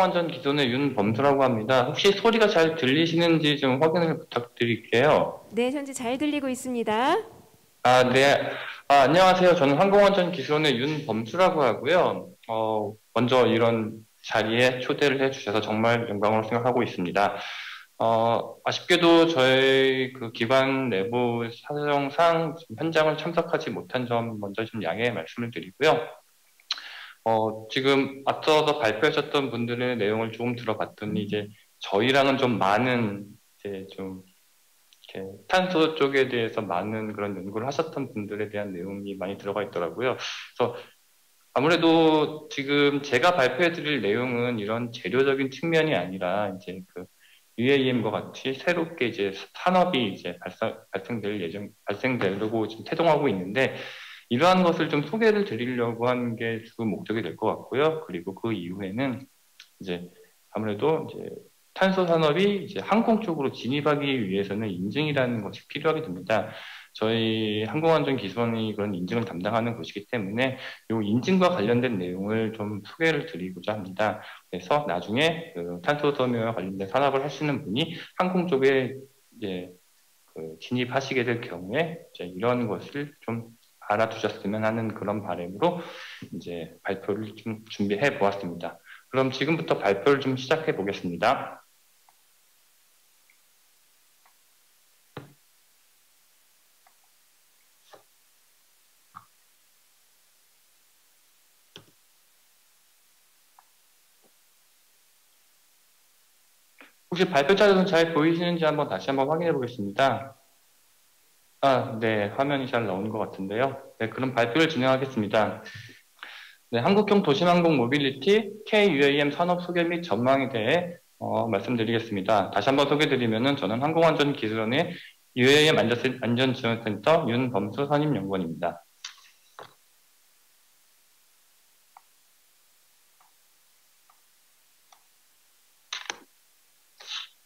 항공안전기존의 윤범수라고 합니다. 혹시 소리가 잘 들리시는지 좀 확인을 부탁드릴게요. 네, 현재 잘 들리고 있습니다. 네. 안녕하세요. 저는 항공안전기존의 윤범수라고 하고요. 먼저 이런 자리에 초대를 해주셔서 정말 영광으로 생각하고 있습니다. 아쉽게도 저희 그 기관 내부 사정상 현장을 참석하지 못한 점 먼저 좀 양해 말씀을 드리고요. 지금 앞서서 발표하셨던 분들의 내용을 조금 들어봤더니 이제 저희랑은 좀 많은 이제 좀 이렇게 탄소 쪽에 대해서 많은 그런 연구를 하셨던 분들에 대한 내용이 많이 들어가 있더라고요. 그래서 아무래도 지금 제가 발표해드릴 내용은 이런 재료적인 측면이 아니라 이제 그 UAM과 같이 새롭게 이제 산업이 이제 발생되려고 지금 태동하고 있는데 이러한 것을 좀 소개를 드리려고 하는 게 주 목적이 될 것 같고요. 그리고 그 이후에는 이제 아무래도 이제 탄소 산업이 이제 항공 쪽으로 진입하기 위해서는 인증이라는 것이 필요하게 됩니다. 저희 항공안전기술원이 그런 인증을 담당하는 곳이기 때문에 이 인증과 관련된 내용을 좀 소개를 드리고자 합니다. 그래서 나중에 그 탄소 섬유와 관련된 산업을 하시는 분이 항공 쪽에 이제 그 진입하시게 될 경우에 이제 이런 것을 좀 알아두셨으면 하는 그런 바람으로 이제 발표를 좀 준비해 보았습니다. 그럼 지금부터 발표를 좀 시작해 보겠습니다. 혹시 발표 자료는 잘 보이시는지 다시 한번 확인해 보겠습니다. 네, 화면이 잘 나오는 것 같은데요. 네, 그럼 발표를 진행하겠습니다. 네, 한국형 도심항공 모빌리티 KUAM 산업 소개 및 전망에 대해 말씀드리겠습니다. 다시 한번 소개드리면은 저는 항공안전기술원의 UAM 안전지원센터 윤범수 선임연구원입니다.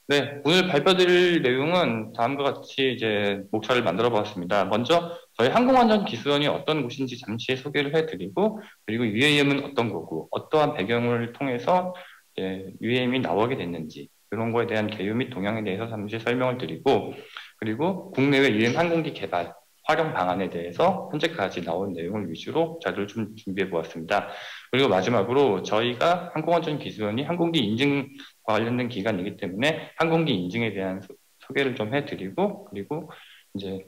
네, 오늘 발표드릴 내용은 다음과 같이 이제 목차를 만들어 보았습니다. 먼저 저희 항공안전기술원이 어떤 곳인지 잠시 소개를 해드리고, 그리고 UAM은 어떤 거고, 어떠한 배경을 통해서 UAM이 나오게 됐는지, 이런 거에 대한 개요 및 동향에 대해서 잠시 설명을 드리고, 그리고 국내외 UAM 항공기 개발, 활용 방안에 대해서 현재까지 나온 내용을 위주로 자료를 좀 준비해 보았습니다. 그리고 마지막으로 저희가 항공안전기술원이 항공기 인증 관련된 기관이기 때문에 항공기 인증에 대한 소개를 좀 해드리고, 그리고 이제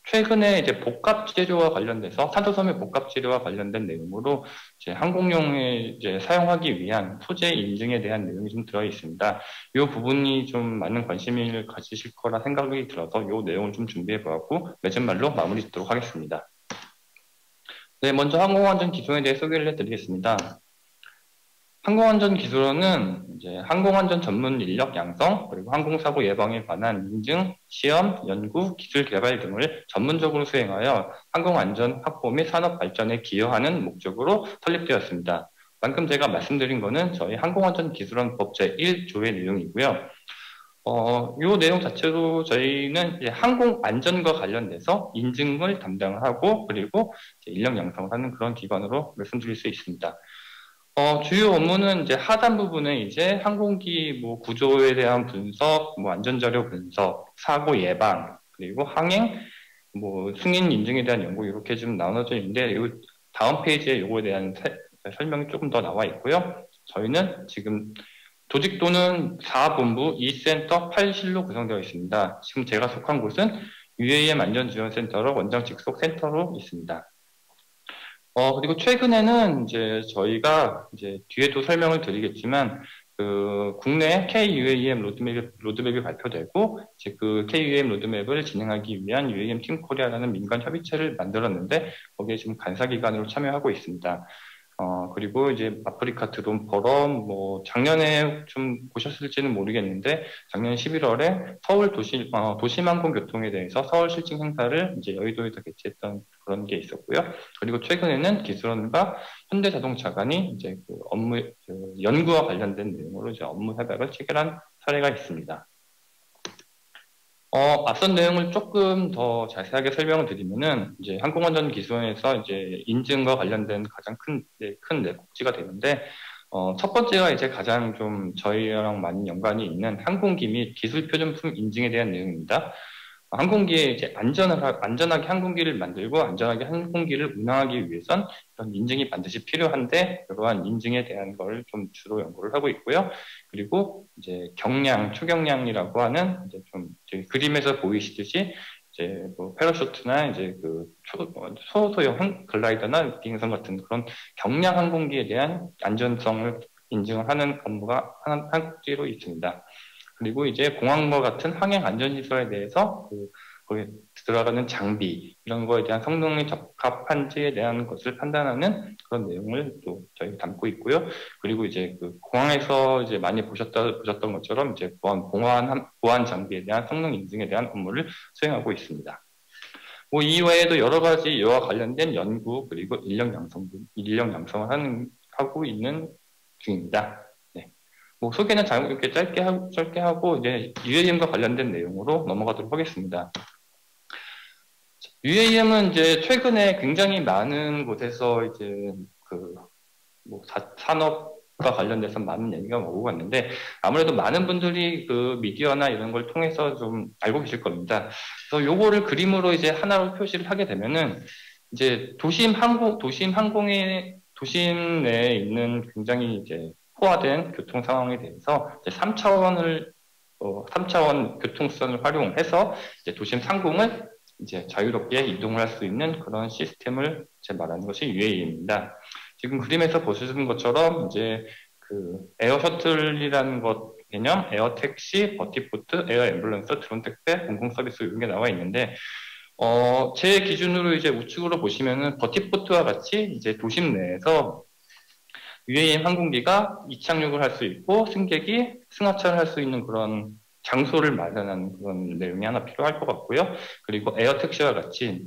최근에 이제 복합 재료와 관련돼서 탄소섬유 복합 재료와 관련된 내용으로 이제 항공용에 이제 사용하기 위한 소재 인증에 대한 내용이 좀 들어 있습니다. 이 부분이 좀 많은 관심을 가지실 거라 생각이 들어서 이 내용을 좀 준비해 보았고 맺은 말로 마무리 짓도록 하겠습니다. 네, 먼저 항공안전 기준에 대해 소개를 해드리겠습니다. 항공안전기술원은 이제 항공안전 전문 인력 양성, 그리고 항공사고 예방에 관한 인증, 시험, 연구, 기술 개발 등을 전문적으로 수행하여 항공안전 확보 및 산업 발전에 기여하는 목적으로 설립되었습니다. 방금 제가 말씀드린 거는 저희 항공안전기술원 법 제1조의 내용이고요. 이 내용 자체로 저희는 이제 항공안전과 관련돼서 인증을 담당하고 그리고 인력 양성을 하는 그런 기관으로 말씀드릴 수 있습니다. 주요 업무는 이제 하단 부분에 이제 항공기 뭐 구조에 대한 분석, 뭐 안전자료 분석, 사고 예방, 그리고 항행, 뭐 승인 인증에 대한 연구 이렇게 좀 나눠져 있는데 이 다음 페이지에 요거에 대한 설명이 조금 더 나와 있고요. 저희는 지금 조직도는 4본부, 2센터, 8실로 구성되어 있습니다. 지금 제가 속한 곳은 UAM 안전지원센터로 원장 직속 센터로 있습니다. 그리고 최근에는 이제 저희가 이제 뒤에도 설명을 드리겠지만, 그 국내 KUAM 로드맵이 발표되고, 이제 그 KUAM 로드맵을 진행하기 위한 UAM 팀 코리아라는 민간 협의체를 만들었는데, 거기에 지금 간사기관으로 참여하고 있습니다. 그리고 이제 아프리카 드론 포럼, 뭐, 작년에 좀 보셨을지는 모르겠는데, 작년 11월에 서울 도심항공교통에 대해서 서울 실증 행사를 이제 여의도에서 개최했던 그런 게 있었고요. 그리고 최근에는 기술원과 현대자동차 간이 이제 그 연구와 관련된 내용으로 이제 업무 협약을 체결한 사례가 있습니다. 앞선 내용을 조금 더 자세하게 설명을 드리면은, 이제 항공안전기술원에서 이제 인증과 관련된 가장 큰, 큰 꼭지가 되는데, 첫 번째가 이제 가장 좀 저희랑 많이 연관이 있는 항공기 및 기술 표준품 인증에 대한 내용입니다. 항공기에 이제 안전하게 항공기를 만들고 안전하게 항공기를 운항하기 위해선 이런 인증이 반드시 필요한데, 그러한 인증에 대한 걸 좀 주로 연구를 하고 있고요. 그리고 이제 초경량이라고 하는 이제 좀 이제 그림에서 보이시듯이 이제 뭐 패러슈트나 이제 그 소소형 글라이더나 비행선 같은 그런 경량 항공기에 대한 안전성을 인증을 하는 업무가 한국지로 있습니다. 그리고 이제 공항과 같은 항행 안전시설에 대해서 거기에 들어가는 장비 이런 거에 대한 성능이 적합한지에 대한 것을 판단하는 그런 내용을 또 저희 담고 있고요. 그리고 이제 그 공항에서 이제 많이 보셨던 것처럼 이제 보안 장비에 대한 성능 인증에 대한 업무를 수행하고 있습니다. 뭐 이외에도 여러 가지 이와 관련된 연구 그리고 인력 양성을 하고 있는 중입니다. 네. 뭐 소개는 이렇게 짧게 하고 이제 UAM과 관련된 내용으로 넘어가도록 하겠습니다. UAM은 이제 최근에 굉장히 많은 곳에서 이제 뭐 산업과 관련돼서 많은 얘기가 오고 갔는데, 아무래도 많은 분들이 그 미디어나 이런 걸 통해서 좀 알고 계실 겁니다. 그래서 요거를 그림으로 이제 하나로 표시를 하게 되면은 이제 도심 내에 있는 굉장히 이제 포화된 교통 상황에 대해서 이제 3차원 교통수단을 활용해서 이제 도심 상공을 이제 자유롭게 이동을 할 수 있는 그런 시스템을 이제 말하는 것이 UAM입니다. 지금 그림에서 보시는 것처럼 이제 그 에어 셔틀이라는 것 개념, 에어 택시, 버티포트, 에어 앰뷸런스, 드론 택배, 공공 서비스 이런 게 나와 있는데, 제 기준으로 이제 우측으로 보시면은 버티포트와 같이 이제 도심 내에서 UAM 항공기가 이착륙을 할 수 있고 승객이 승하차를 할 수 있는 그런 장소를 마련하는 그런 내용이 하나 필요할 것 같고요. 그리고 에어 택시와 같이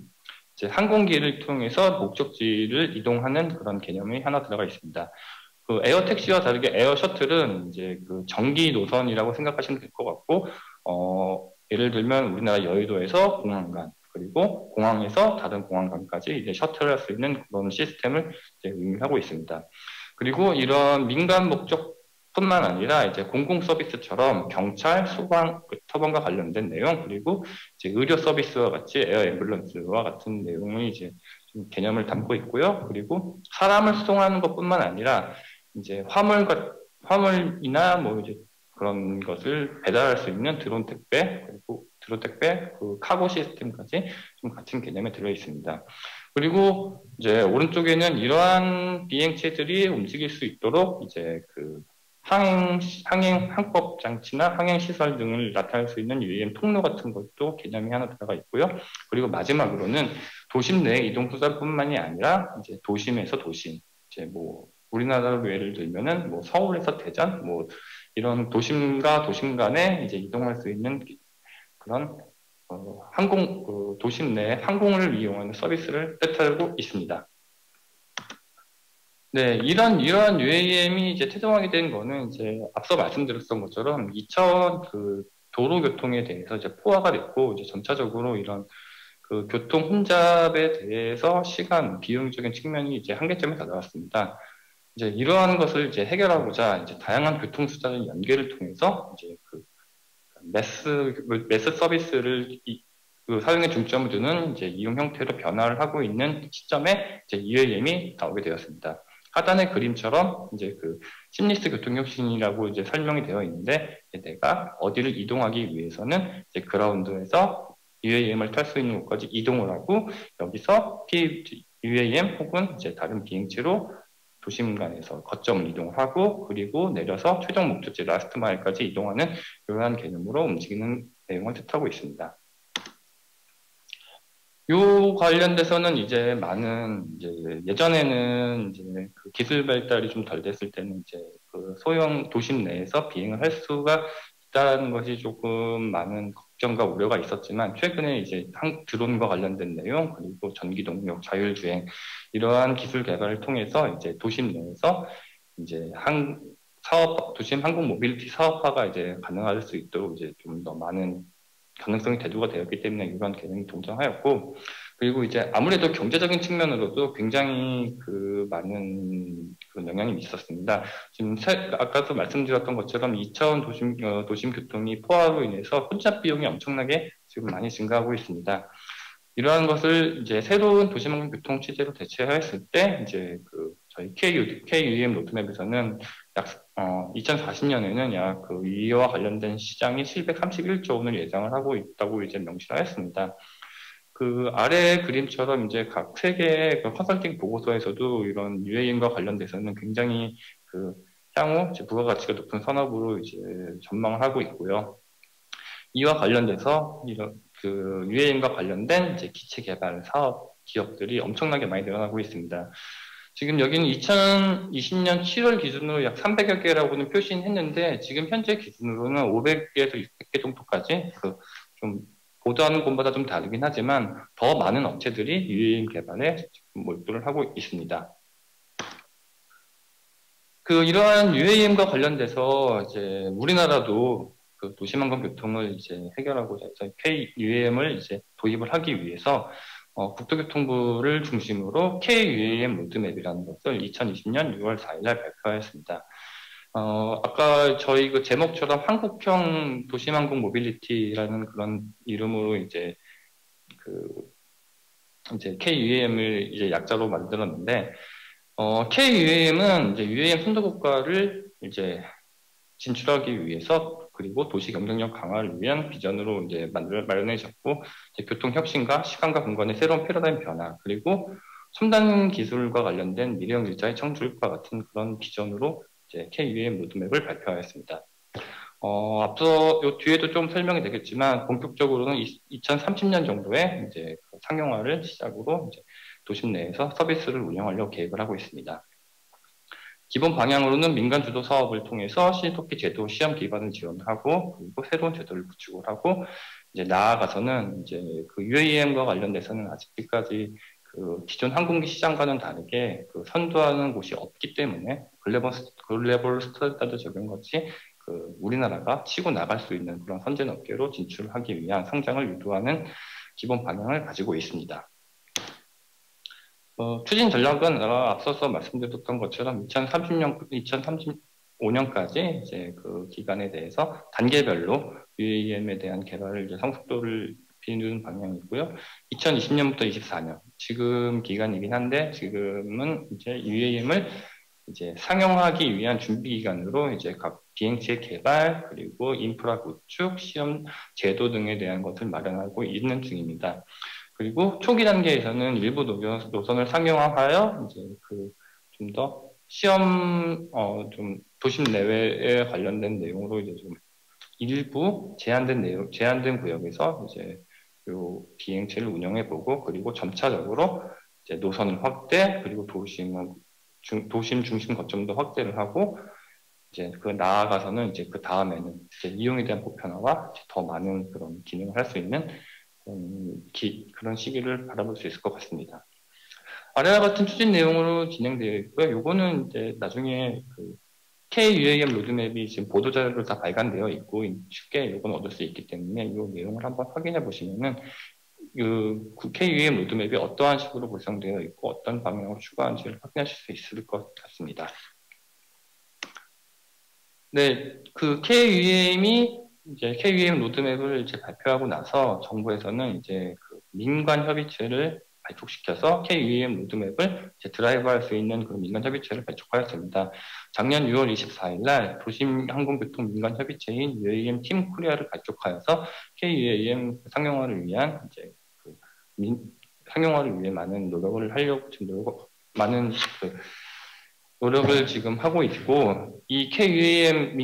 이제 항공기를 통해서 목적지를 이동하는 그런 개념이 하나 들어가 있습니다. 그 에어 택시와 다르게 에어 셔틀은 이제 그 전기 노선이라고 생각하시면 될 것 같고, 예를 들면 우리나라 여의도에서 공항간, 그리고 공항에서 다른 공항간까지 이제 셔틀을 할 수 있는 그런 시스템을 이제 의미하고 있습니다. 그리고 이런 민간 목적뿐만 아니라 이제 공공 서비스처럼 경찰, 소방, 처방과 관련된 내용, 그리고 이제 의료 서비스와 같이 에어 앰뷸런스와 같은 내용이 이제 좀 개념을 담고 있고요. 그리고 사람을 수송하는 것뿐만 아니라 이제 화물이나 뭐 이제 그런 것을 배달할 수 있는 드론 택배, 그리고 드론 택배, 그 카고 시스템까지 좀 같은 개념에 들어 있습니다. 그리고 이제 오른쪽에는 이러한 비행체들이 움직일 수 있도록 이제 그 항법 장치나 항행 시설 등을 나타낼 수 있는 UAM 통로 같은 것도 개념이 하나 들어가 있고요. 그리고 마지막으로는 도심 내 이동 수단뿐만이 아니라 이제 도심에서 도심, 이제 뭐 우리나라로 예를 들면은 뭐 서울에서 대전, 뭐 이런 도심과 도심 간에 이제 이동할 수 있는 그런 도심 내 항공을 이용하는 서비스를 뜻하고 있습니다. 네, 이러한 UAM이 이제 태동하게 된 거는 이제 앞서 말씀드렸던 것처럼 2000 도로교통에 대해서 이제 포화가 됐고, 이제 전체적으로 이런 그 교통 혼잡에 대해서 비용적인 측면이 이제 한계점에 다다랐습니다. 이제 이러한 것을 이제 해결하고자 이제 다양한 교통수단의 연계를 통해서 이제 매스 서비스를 사용에 중점을 두는 이제 이용 형태로 변화를 하고 있는 시점에 이제 UAM이 나오게 되었습니다. 하단의 그림처럼 이제 심리스 교통혁신이라고 이제 설명이 되어 있는데, 내가 어디를 이동하기 위해서는 이제 그라운드에서 UAM을 탈 수 있는 곳까지 이동을 하고, 여기서 UAM 혹은 이제 다른 비행체로 도심 간에서 거점 이동을 하고, 그리고 내려서 최종 목적지 라스트 마일까지 이동하는 이러한 개념으로 움직이는 내용을 뜻하고 있습니다. 요 관련돼서는 이제 예전에는 이제 그 기술 발달이 좀 덜 됐을 때는 이제 소형 도심 내에서 비행을 할 수가 있다는 것이 조금 많은 걱정과 우려가 있었지만, 최근에 이제 드론과 관련된 내용, 그리고 전기 동력, 자율주행 이러한 기술 개발을 통해서 이제 도심 내에서 이제 도심 항공 모빌리티 사업화가 이제 가능할 수 있도록 이제 좀 더 많은 가능성이 대두가 되었기 때문에 이러한 개념이 등장하였고, 그리고 이제 아무래도 경제적인 측면으로도 굉장히 많은 그런 영향이 있었습니다. 지금 아까도 말씀드렸던 것처럼 2차원 도심 교통이 포화로 인해서 혼잡 비용이 엄청나게 지금 많이 증가하고 있습니다. 이러한 것을 이제 새로운 도시환경 교통 체제로 대체했을 때 이제 그 저희 KUM 로드맵에서는 약 2040년에는 약 그 이와 관련된 시장이 731조 원을 예상을 하고 있다고 이제 명시하였습니다. 그 아래 그림처럼 이제 각 세계의 그 컨설팅 보고서에서도 이런 UAM과 관련돼서는 굉장히 그 향후 부가가치가 높은 산업으로 이제 전망을 하고 있고요. 이와 관련돼서 이런 그 UAM과 관련된 이제 기체 개발 사업 기업들이 엄청나게 많이 늘어나고 있습니다. 지금 여기는 2020년 7월 기준으로 약 300여 개라고는 표시했는데 지금 현재 기준으로는 500개에서 600개 정도까지 좀 보도하는 곳마다 좀 다르긴 하지만 더 많은 업체들이 UAM 개발에 몰두를 하고 있습니다. 이러한 UAM과 관련돼서 이제 우리나라도 그 도시환경 교통을 이제 해결하고자 해서 KUAM을 이제 도입을 하기 위해서 국토교통부를 중심으로 KUAM 로드맵이라는 것을 2020년 6월 4일날 발표하였습니다. 아까 저희 그 제목처럼 한국형 도시환경 모빌리티라는 그런 이름으로 이제 이제 KUAM을 이제 약자로 만들었는데, KUAM은 이제 UAM 선도국가를 이제 진출하기 위해서 그리고 도시 경쟁력 강화를 위한 비전으로 이제 마련해졌고, 교통 혁신과 시간과 공간의 새로운 패러다임 변화, 그리고 첨단 기술과 관련된 미래형 일자리 창출과 같은 그런 비전으로 이제 KUAM 로드맵을 발표하였습니다. 앞서 요 뒤에도 좀 설명이 되겠지만 본격적으로는 2030년 정도에 이제 상용화를 시작으로 이제 도심 내에서 서비스를 운영하려고 계획을 하고 있습니다. 기본 방향으로는 민간 주도 사업을 통해서 신토키 제도 시험 기반을 지원하고 그리고 새로운 제도를 구축을 하고 이제 나아가서는 이제 그 UAM과 관련돼서는 아직까지 그 기존 항공기 시장과는 다르게 그 선도하는 곳이 없기 때문에 글로벌 스탠다드 적용 같이 그 우리나라가 치고 나갈 수 있는 그런 선진 업계로 진출하기 위한 성장을 유도하는 기본 방향을 가지고 있습니다. 추진 전략은 앞서서 말씀드렸던 것처럼 2035년까지 이제 그 기간에 대해서 단계별로 UAM에 대한 개발을 이제 성숙도를 높이는 방향이고요. 2020년부터 24년 지금 기간이긴 한데 지금은 이제 UAM을 이제 상용하기 위한 준비 기간으로 이제 각 비행체 개발 그리고 인프라 구축, 시험 제도 등에 대한 것을 마련하고 있는 중입니다. 그리고 초기 단계에서는 일부 노선을 상용화하여 이제 그 좀 더 시험 좀 도심 내외에 관련된 내용으로 이제 좀 일부 제한된 구역에서 이제 요 비행체를 운영해 보고 그리고 점차적으로 이제 노선 확대 그리고 도심 중심 거점도 확대를 하고 이제 그 나아가서는 이제 그 다음에는 이제 이용에 대한 보편화와 더 많은 그런 기능을 할 수 있는 그런 시기를 바라볼 수 있을 것 같습니다. 아래와 같은 추진 내용으로 진행되어 있고요. 요거는 이제 나중에 그 KUAM 로드맵이 지금 보도자료로 다 발간되어 있고 쉽게 요건 얻을 수 있기 때문에 이 내용을 한번 확인해 보시면은 KUAM 로드맵이 어떠한 식으로 구성되어 있고 어떤 방향으로 추가하는지를 확인하실 수 있을 것 같습니다. 네, 그 KUAM 로드맵을 이제 발표하고 나서 정부에서는 이제 그 민관 협의체를 발족시켜서 KUAM 로드맵을 이제 드라이브할 수 있는 그 민간 협의체를 발족하였습니다. 작년 6월 24일 날 도심 항공교통 민간 협의체인 UAM 팀 코리아를 발족하여서 KUAM 상용화를 위한 이제 상용화를 위해 많은 노력을 하려고 지금 노력을 지금 하고 있고, 이 KUAM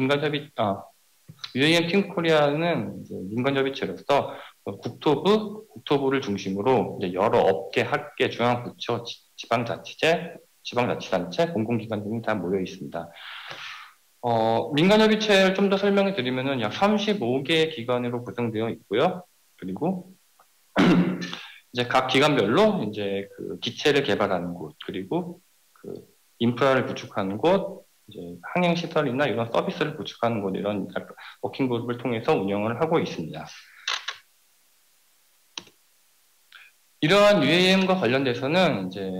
UAM 팀 코리아는 이제 민간협의체로서 국토부를 중심으로 이제 여러 업계, 학계, 중앙부처, 지방자치단체, 공공기관 등이 다 모여 있습니다. 민간협의체를 좀 더 설명해 드리면은 약 35개 기관으로 구성되어 있고요. 그리고 이제 각 기관별로 이제 그 기체를 개발하는 곳, 그리고 그 인프라를 구축하는 곳, 이제 항행 시설이나 이런 서비스를 구축하는 곳, 이런 워킹 그룹을 통해서 운영을 하고 있습니다. 이러한 UAM과 관련돼서는 이제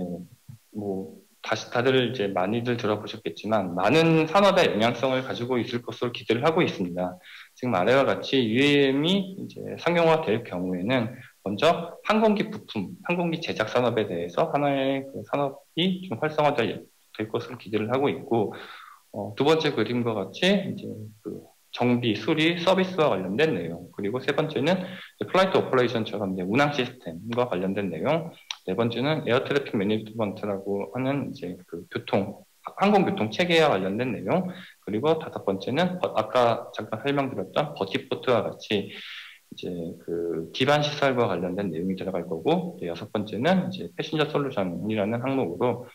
뭐 다시 다들 이제 많이들 들어보셨겠지만 많은 산업의 영향성을 가지고 있을 것으로 기대를 하고 있습니다. 지금 아래와 같이 UAM이 이제 상용화될 경우에는 먼저 항공기 부품, 항공기 제작 산업에 대해서 하나의 그 산업이 좀 활성화될 것으로 기대를 하고 있고, 두 번째 그림과 같이 이제 그 정비, 수리, 서비스와 관련된 내용, 그리고 세 번째는 플라이트 오퍼레이션처럼 이제 운항 시스템과 관련된 내용, 네 번째는 에어 트래픽 매니지먼트라고 하는 이제 그 항공교통 체계와 관련된 내용, 그리고 다섯 번째는 아까 잠깐 설명드렸던 버티포트와 같이 이제 그 기반 시설과 관련된 내용이 들어갈 거고, 여섯 번째는 이제 패신저 솔루션이라는 항목으로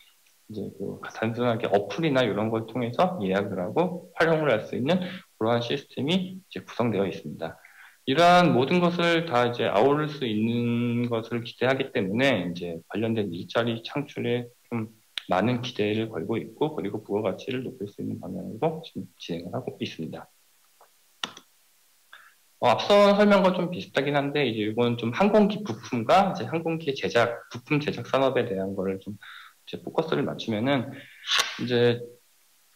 이제 그 단순하게 어플이나 이런 걸 통해서 예약을 하고 활용을 할 수 있는 그러한 시스템이 이제 구성되어 있습니다. 이러한 모든 것을 다 이제 아우를 수 있는 것을 기대하기 때문에 이제 관련된 일자리 창출에 좀 많은 기대를 걸고 있고, 그리고 부가가치를 높일 수 있는 방향으로 지금 진행을 하고 있습니다. 앞서 설명과 좀 비슷하긴 한데, 이제 이건 좀 항공기 부품과 이제 항공기 제작, 부품 제작 산업에 대한 거를 좀 이제 포커스를 맞추면은, 이제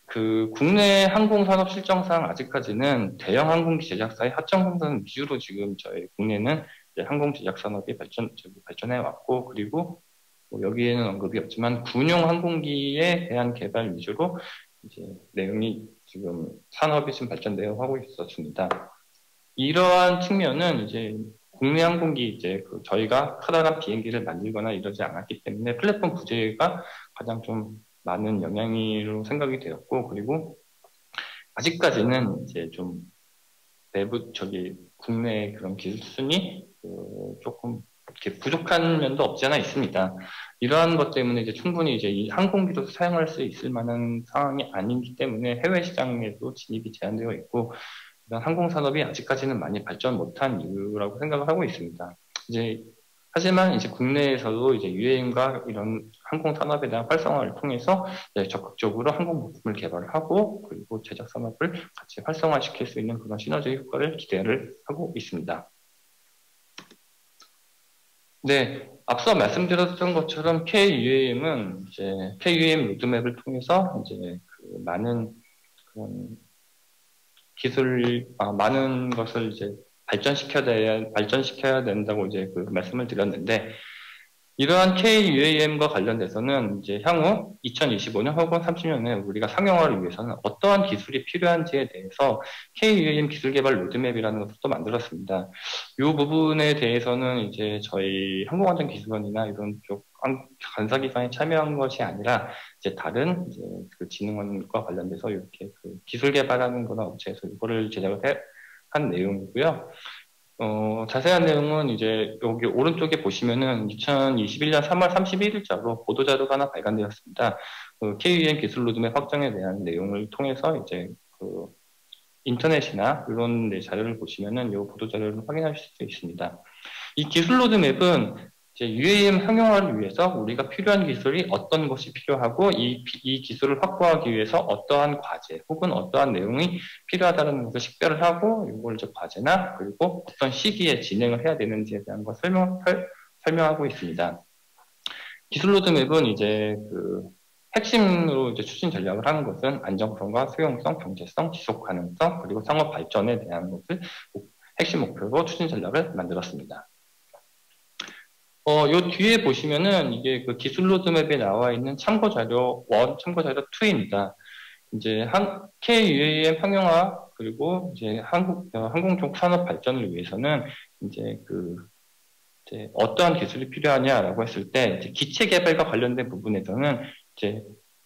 그 국내 항공산업 실정상 아직까지는 대형 항공기 제작사의 하청 생산 위주로 지금 저희 국내는 이제 항공 제작 산업이 발전해 왔고, 그리고 뭐 여기에는 언급이 없지만 군용 항공기에 대한 개발 위주로 이제 내용이 지금 산업이 지금 발전되어 하고 있었습니다. 이러한 측면은 이제 국내 항공기 이제 그 저희가 커다란 비행기를 만들거나 이러지 않았기 때문에 플랫폼 부재가 가장 좀 많은 영향으로 생각이 되었고, 그리고 아직까지는 이제 좀 국내 그런 기술 수준이 조금 이렇게 부족한 면도 없지 않아 있습니다. 이러한 것 때문에 이제 충분히 이제 이 항공기도 사용할 수 있을 만한 상황이 아니기 때문에 해외 시장에도 진입이 제한되어 있고, 이런 항공산업이 아직까지는 많이 발전 못한 이유라고 생각을 하고 있습니다. 이제 하지만 이제 국내에서도 이제 UAM과 이런 항공산업에 대한 활성화를 통해서 적극적으로 항공 부품을 개발하고, 그리고 제작 산업을 같이 활성화시킬 수 있는 그런 시너지 효과를 기대를 하고 있습니다. 네, 앞서 말씀드렸던 것처럼 KUAM은 이제 KUAM 로드맵을 통해서 이제 그 많은 그런 많은 것을 이제 발전시켜야 된다고 이제 그 말씀을 드렸는데, 이러한 KUAM과 관련돼서는 이제 향후 2025년 혹은 30년에 우리가 상용화를 위해서는 어떠한 기술이 필요한지에 대해서 KUAM 기술 개발 로드맵이라는 것을 또 만들었습니다. 이 부분에 대해서는 이제 저희 항공안전기술원이나 이런 쪽 간사기관에 참여한 것이 아니라 이제 다른 이제 그 진흥원과 관련돼서 이렇게 그 기술 개발하는 거나 업체에서 이거를 한 내용이고요. 자세한 내용은 이제 여기 오른쪽에 보시면은 2021년 3월 31일자로 보도자료가 하나 발간되었습니다. KUAM 기술 로드맵 확정에 대한 내용을 통해서 이제 그 인터넷이나 이런 자료를 보시면은 이 보도자료를 확인하실 수 있습니다. 이 기술 로드맵은 이제 UAM 상용화를 위해서 우리가 필요한 기술이 어떤 것이 필요하고 이 기술을 확보하기 위해서 어떠한 과제 혹은 어떠한 내용이 필요하다는 것을 식별을 하고 이걸 이제 과제나 그리고 어떤 시기에 진행을 해야 되는지에 대한 것을 설명하고 있습니다. 기술 로드맵은 이제 그 핵심으로 이제 추진 전략을 하는 것은 안정성과 수용성, 경제성, 지속 가능성, 그리고 상업 발전에 대한 것을 핵심 목표로 추진 전략을 만들었습니다. 요 뒤에 보시면은 이게 그 기술 로드맵에 나와 있는 참고 자료 1, 참고 자료 2입니다. 이제 KUAM 상용화 그리고 이제 항공 쪽 산업 발전을 위해서는 이제 이제 어떠한 기술이 필요하냐라고 했을 때 이제 기체 개발과 관련된 부분에서는 이제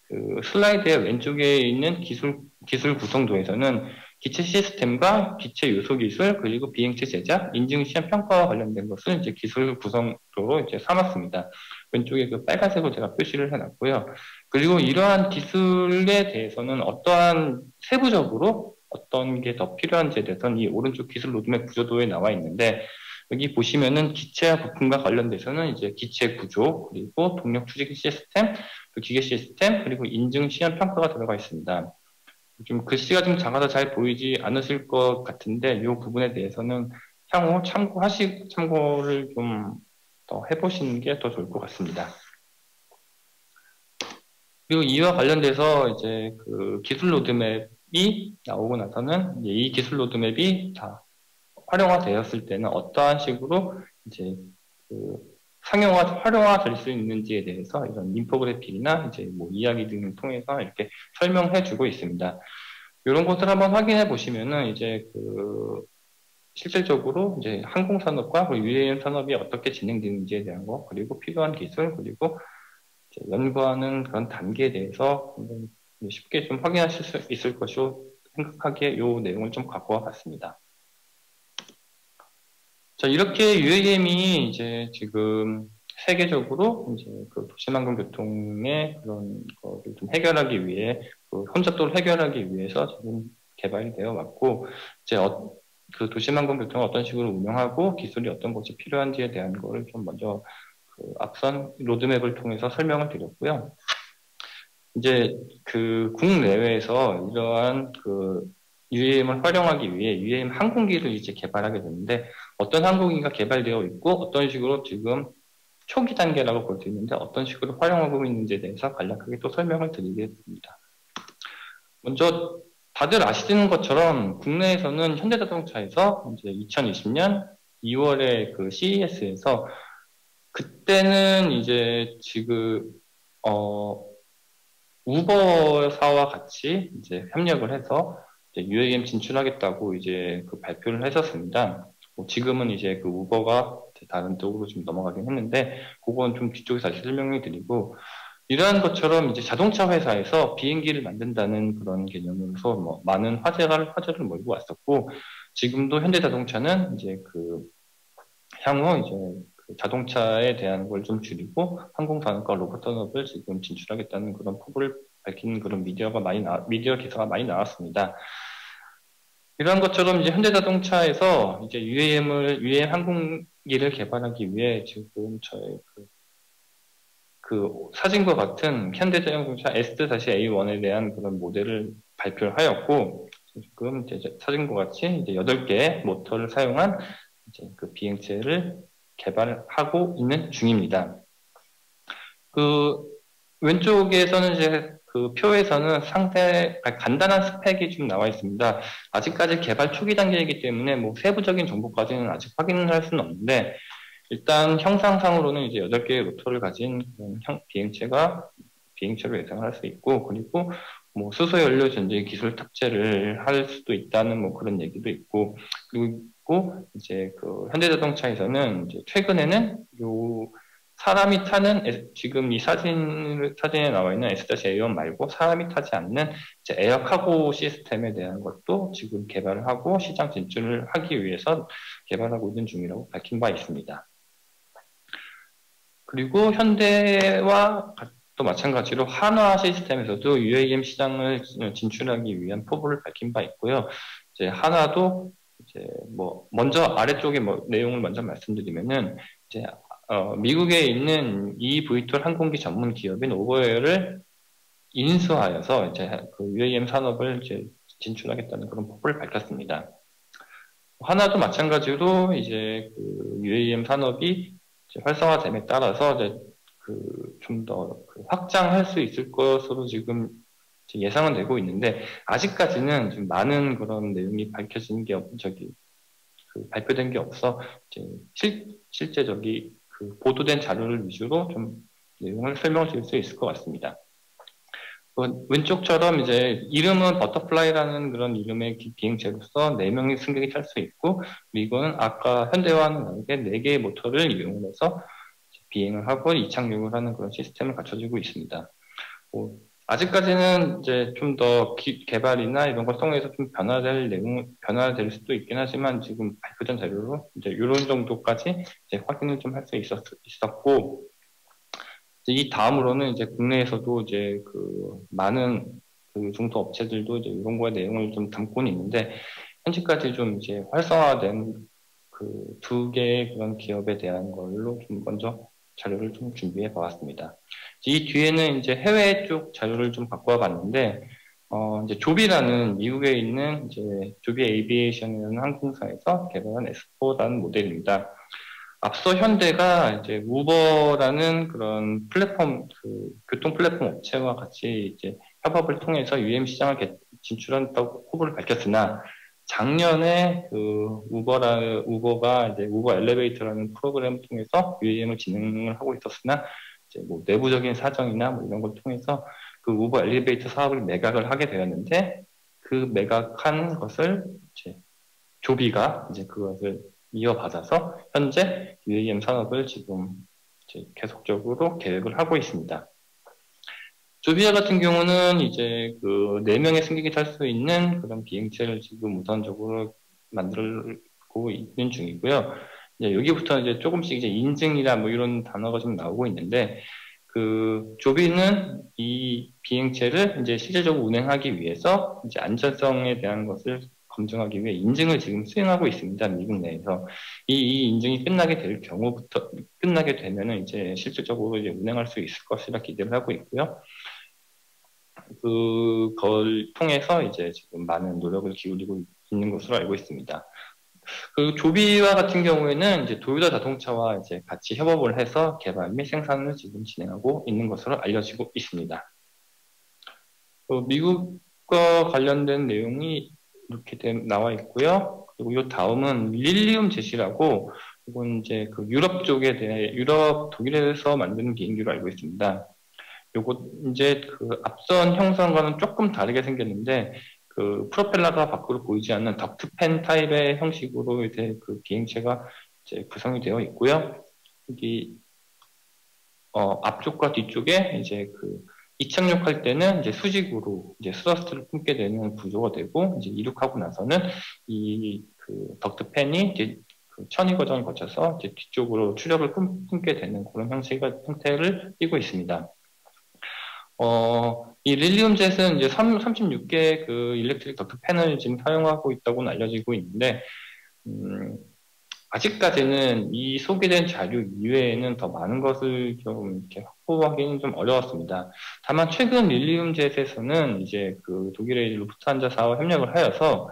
그 슬라이드의 왼쪽에 있는 기술 구성도에서는 기체 시스템과 기체 요소 기술 그리고 비행체 제작, 인증 시험 평가와 관련된 것을 이제 기술 구성도로 이제 삼았습니다. 왼쪽에 그 빨간색으로 제가 표시를 해놨고요. 그리고 이러한 기술에 대해서는 어떠한 세부적으로 어떤 게 더 필요한지에 대해서는 이 오른쪽 기술 로드맵 구조도에 나와 있는데, 여기 보시면은 기체와 부품과 관련돼서는 이제 기체 구조, 그리고 동력 추진 시스템, 기계 시스템, 그리고 인증 시험 평가가 들어가 있습니다. 좀 글씨가 좀 작아서 잘 보이지 않으실 것 같은데, 이 부분에 대해서는 향후 참고를 좀 더 해보시는 게 더 좋을 것 같습니다. 그리고 이와 관련돼서 이제 그 기술 로드맵이 나오고 나서는 이제 이 기술 로드맵이 다 활용화되었을 때는 어떠한 식으로 이제 그 활용화 될 수 있는지에 대해서 이런 인포그래픽이나 이제 뭐 이야기 등을 통해서 이렇게 설명해 주고 있습니다. 이런 것을 한번 확인해 보시면은 이제 그 실질적으로 이제 항공산업과 그리고 UAM 산업이 어떻게 진행되는지에 대한 거, 그리고 필요한 기술, 그리고 이제 연구하는 그런 단계에 대해서 한번 쉽게 좀 확인하실 수 있을 것이고 생각하기에 이 내용을 좀 갖고 와 봤습니다. 자, 이렇게 UAM이 이제 지금 세계적으로 이제 그 도시망공교통의 그런 거를 좀 해결하기 위해, 그 혼잡도를 해결하기 위해서 지금 개발이 되어 왔고, 이제 그 도시망공교통을 어떤 식으로 운영하고 기술이 어떤 것이 필요한지에 대한 거를 좀 먼저 그 앞선 로드맵을 통해서 설명을 드렸고요. 이제 그 국내외에서 이러한 그 UAM을 활용하기 위해 UAM 항공기를 이제 개발하게 되는데, 어떤 항공기가 개발되어 있고 어떤 식으로 지금 초기 단계라고 볼 수 있는데 어떤 식으로 활용하고 있는지에 대해서 간략하게 또 설명을 드리겠습니다. 먼저 다들 아시는 것처럼 국내에서는 현대자동차에서 이제 2020년 2월에 그 CES에서, 그때는 이제 지금 우버사와 같이 이제 협력을 해서 이제 UAM 진출하겠다고 이제 그 발표를 했었습니다. 뭐 지금은 이제 그 우버가 다른 쪽으로 좀 넘어가긴 했는데, 그건 좀 뒤쪽에서 다시 설명을 드리고, 이러한 것처럼 이제 자동차 회사에서 비행기를 만든다는 그런 개념으로서 뭐 많은 화제를 몰고 왔었고, 지금도 현대자동차는 이제 그 향후 이제 그 자동차에 대한 걸 좀 줄이고 항공산업과 로봇 산업을 지금 진출하겠다는 그런 포부를 밝힌 그런 미디어 기사가 많이 나왔습니다. 이러한 것처럼 이제 현대자동차에서 이제 UAM 항공기를 개발하기 위해 지금 저희 그 사진과 같은 현대자동차 S-A1에 대한 그런 모델을 발표를 하였고, 지금 이제 사진과 같이 이제 8개의 모터를 사용한 이제 그 비행체를 개발하고 있는 중입니다. 그 왼쪽에서는 이제 그 표에서는 간단한 스펙이 좀 나와 있습니다. 아직까지 개발 초기 단계이기 때문에 뭐 세부적인 정보까지는 아직 확인을 할 수는 없는데, 일단 형상상으로는 이제 8개의 로터를 가진 그런 비행체로 예상을 할 수 있고, 그리고 뭐 수소연료 전지 기술 탑재를 할 수도 있다는 뭐 그런 얘기도 있고, 그리고 이제 그 현대자동차에서는 이제 최근에는 요 사람이 타는 지금 이 사진에 나와 있는 S-A1 말고 사람이 타지 않는 이제 에어카고 시스템에 대한 것도 지금 개발을 하고 시장 진출을 하기 위해서 개발하고 있는 중이라고 밝힌 바 있습니다. 그리고 현대와 또 마찬가지로 한화 시스템에서도 UAM 시장을 진출하기 위한 포부를 밝힌 바 있고요. 이제 한화도 이제 뭐 먼저 아래쪽에 뭐 내용을 먼저 말씀드리면은, 이제 미국에 있는 eVTOL 항공기 전문 기업인 오버웨어를 인수하여서 이제 그 UAM 산업을 이제 진출하겠다는 그런 포부를 밝혔습니다. 하나도 마찬가지로 이제 그 UAM 산업이 이제 활성화됨에 따라서 이제 그 좀 더 확장할 수 있을 것으로 지금 예상은 되고 있는데, 아직까지는 좀 많은 그런 내용이 발표된 게 없어 이제 실제적인 그 보도된 자료를 위주로 좀 내용을 설명을 드릴 수 있을 것 같습니다. 왼쪽처럼 이제 이름은 버터플라이라는 그런 이름의 비행체로서 4명의 승객이 탈 수 있고, 이거는 아까 현대와는 다르게 4개의 모터를 이용해서 비행을 하고 이착륙을 하는 그런 시스템을 갖춰지고 있습니다. 아직까지는 이제 좀 더 개발이나 이런 걸 통해서 좀 변화될 수도 있긴 하지만, 지금 발표된 자료로 이제 이런 정도까지 이제 확인을 좀 할 수 있었고, 이 다음으로는 이제 국내에서도 이제 그 많은 그 중소 업체들도 이제 이런 거에 내용을 좀 담고는 있는데, 현재까지 좀 이제 활성화된 그 2개의 그런 기업에 대한 걸로 좀 먼저 자료를 좀 준비해 보았습니다. 이 뒤에는 이제 해외 쪽 자료를 좀 갖고 와 봤는데, 이제 조비라는 미국에 있는 이제 조비 에이비에이션이라는 항공사에서 개발한 S4라는 모델입니다. 앞서 현대가 이제 우버라는 그런 플랫폼, 교통 플랫폼 업체와 같이 이제 협업을 통해서 UAM 시장을 진출한다고 포부를 밝혔으나, 작년에 우버가 이제 우버 엘리베이터라는 프로그램을 통해서 UAM을 진행을 하고 있었으나, 이제 뭐 내부적인 사정이나 뭐 이런 걸 통해서 그 우버 엘리베이터 사업을 매각을 하게 되었는데, 그 매각한 것을 이제 조비가 이제 그것을 이어받아서 현재 UAM 산업을 지금 이제 계속적으로 계획을 하고 있습니다. 조비아 같은 경우는 이제 그 4명의 승객이 탈 수 있는 그런 비행체를 지금 우선적으로 만들고 있는 중이고요. 이제 여기부터 이제 조금씩 이제 인증이나 뭐 이런 단어가 좀 나오고 있는데, 그 조비는 이 비행체를 이제 실질적으로 운행하기 위해서 이제 안전성에 대한 것을 검증하기 위해 인증을 지금 수행하고 있습니다. 미국 내에서. 이 인증이 끝나게 되면은 이제 실질적으로 이제 운행할 수 있을 것이라 기대를 하고 있고요. 그걸 통해서 이제 지금 많은 노력을 기울이고 있는 것으로 알고 있습니다. 그 조비와 같은 경우에는 이제 도요타 자동차와 이제 같이 협업을 해서 개발 및 생산을 지금 진행하고 있는 것으로 알려지고 있습니다. 미국과 관련된 내용이 이렇게 나와 있고요. 그리고 이 다음은 릴리움 제시라고, 이건 이제 그 유럽 쪽에 대해 유럽 독일에서 만드는 비행기로 알고 있습니다. 요거 이제 그 앞선 형상과는 조금 다르게 생겼는데, 그 프로펠러가 밖으로 보이지 않는 덕트팬 타입의 형식으로 이제 그 비행체가 이제 구성이 되어 있고요. 여기 앞쪽과 뒤쪽에 이제 그 이착륙할 때는 이제 수직으로 이제 스러스트를 품게 되는 구조가 되고, 이제 이륙하고 나서는 이 그 덕트팬이 이제 그 천이 과정을 거쳐서 이제 뒤쪽으로 추력을 품게 되는 그런 형태를 띠고 있습니다. 이 릴리움 젯은 이제 36개 그 일렉트릭 덕트 팬을 지금 사용하고 있다고 알려지고 있는데, 아직까지는 이 소개된 자료 이외에는 더 많은 것을 좀 이렇게 확보하기는 좀 어려웠습니다. 다만 최근 릴리움 젯에서는 이제 그 독일의 루프트한자사와 협력을 하여서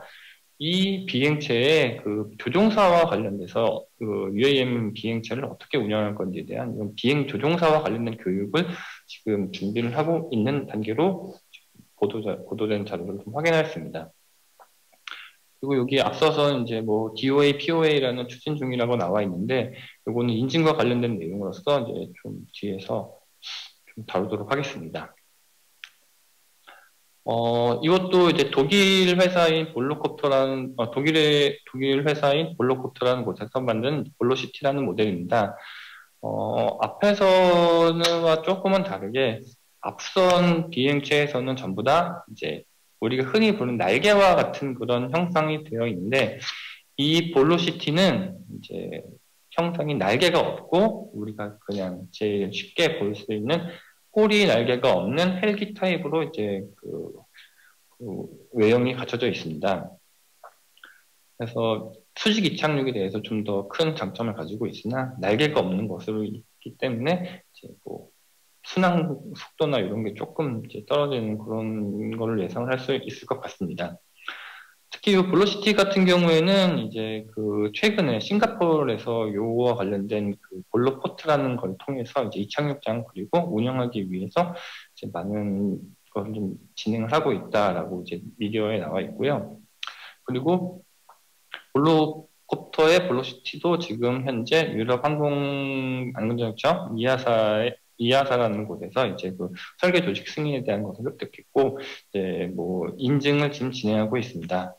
이 비행체의 그 조종사와 관련돼서 그 UAM 비행체를 어떻게 운영할 건지에 대한 이런 비행 조종사와 관련된 교육을 지금 준비를 하고 있는 단계로 보도된 자료를 좀 확인하였습니다. 그리고 여기 앞서서 이제 뭐 DOA, POA라는 추진 중이라고 나와 있는데, 요거는 인증과 관련된 내용으로서 이제 좀 뒤에서 좀 다루도록 하겠습니다. 이것도 이제 독일 회사인 볼로콥터라는, 독일 회사인 볼로콥터라는 곳에서 만든 볼로시티라는 모델입니다. 앞에서는와 조금은 다르게, 앞선 비행체에서는 전부 다 이제 우리가 흔히 부르는 날개와 같은 그런 형상이 되어 있는데, 이 볼로시티는 이제 형상이 날개가 없고, 우리가 그냥 제일 쉽게 볼 수 있는 꼬리 날개가 없는 헬기 타입으로 이제 그 외형이 갖춰져 있습니다. 그래서 수직 이착륙에 대해서 좀 더 큰 장점을 가지고 있으나 날개가 없는 것으로 있기 때문에 이제 뭐 순항 속도나 이런 게 조금 이제 떨어지는 그런 거를 예상을 할 수 있을 것 같습니다. 특히 이 볼로시티 같은 경우에는 이제 그 최근에 싱가포르에서 요거와 관련된 그 볼로포트라는 걸 통해서 이제 이착륙장 그리고 운영하기 위해서 이제 많은 걸 좀 진행을 하고 있다라고 이제 미디어에 나와 있고요. 그리고 볼로콥터의 볼로시티도 지금 현재 유럽 항공안전정책 이아사라는 곳에서 이제 그 설계 조직 승인에 대한 것을 획득했고, 이제 뭐 인증을 지금 진행하고 있습니다.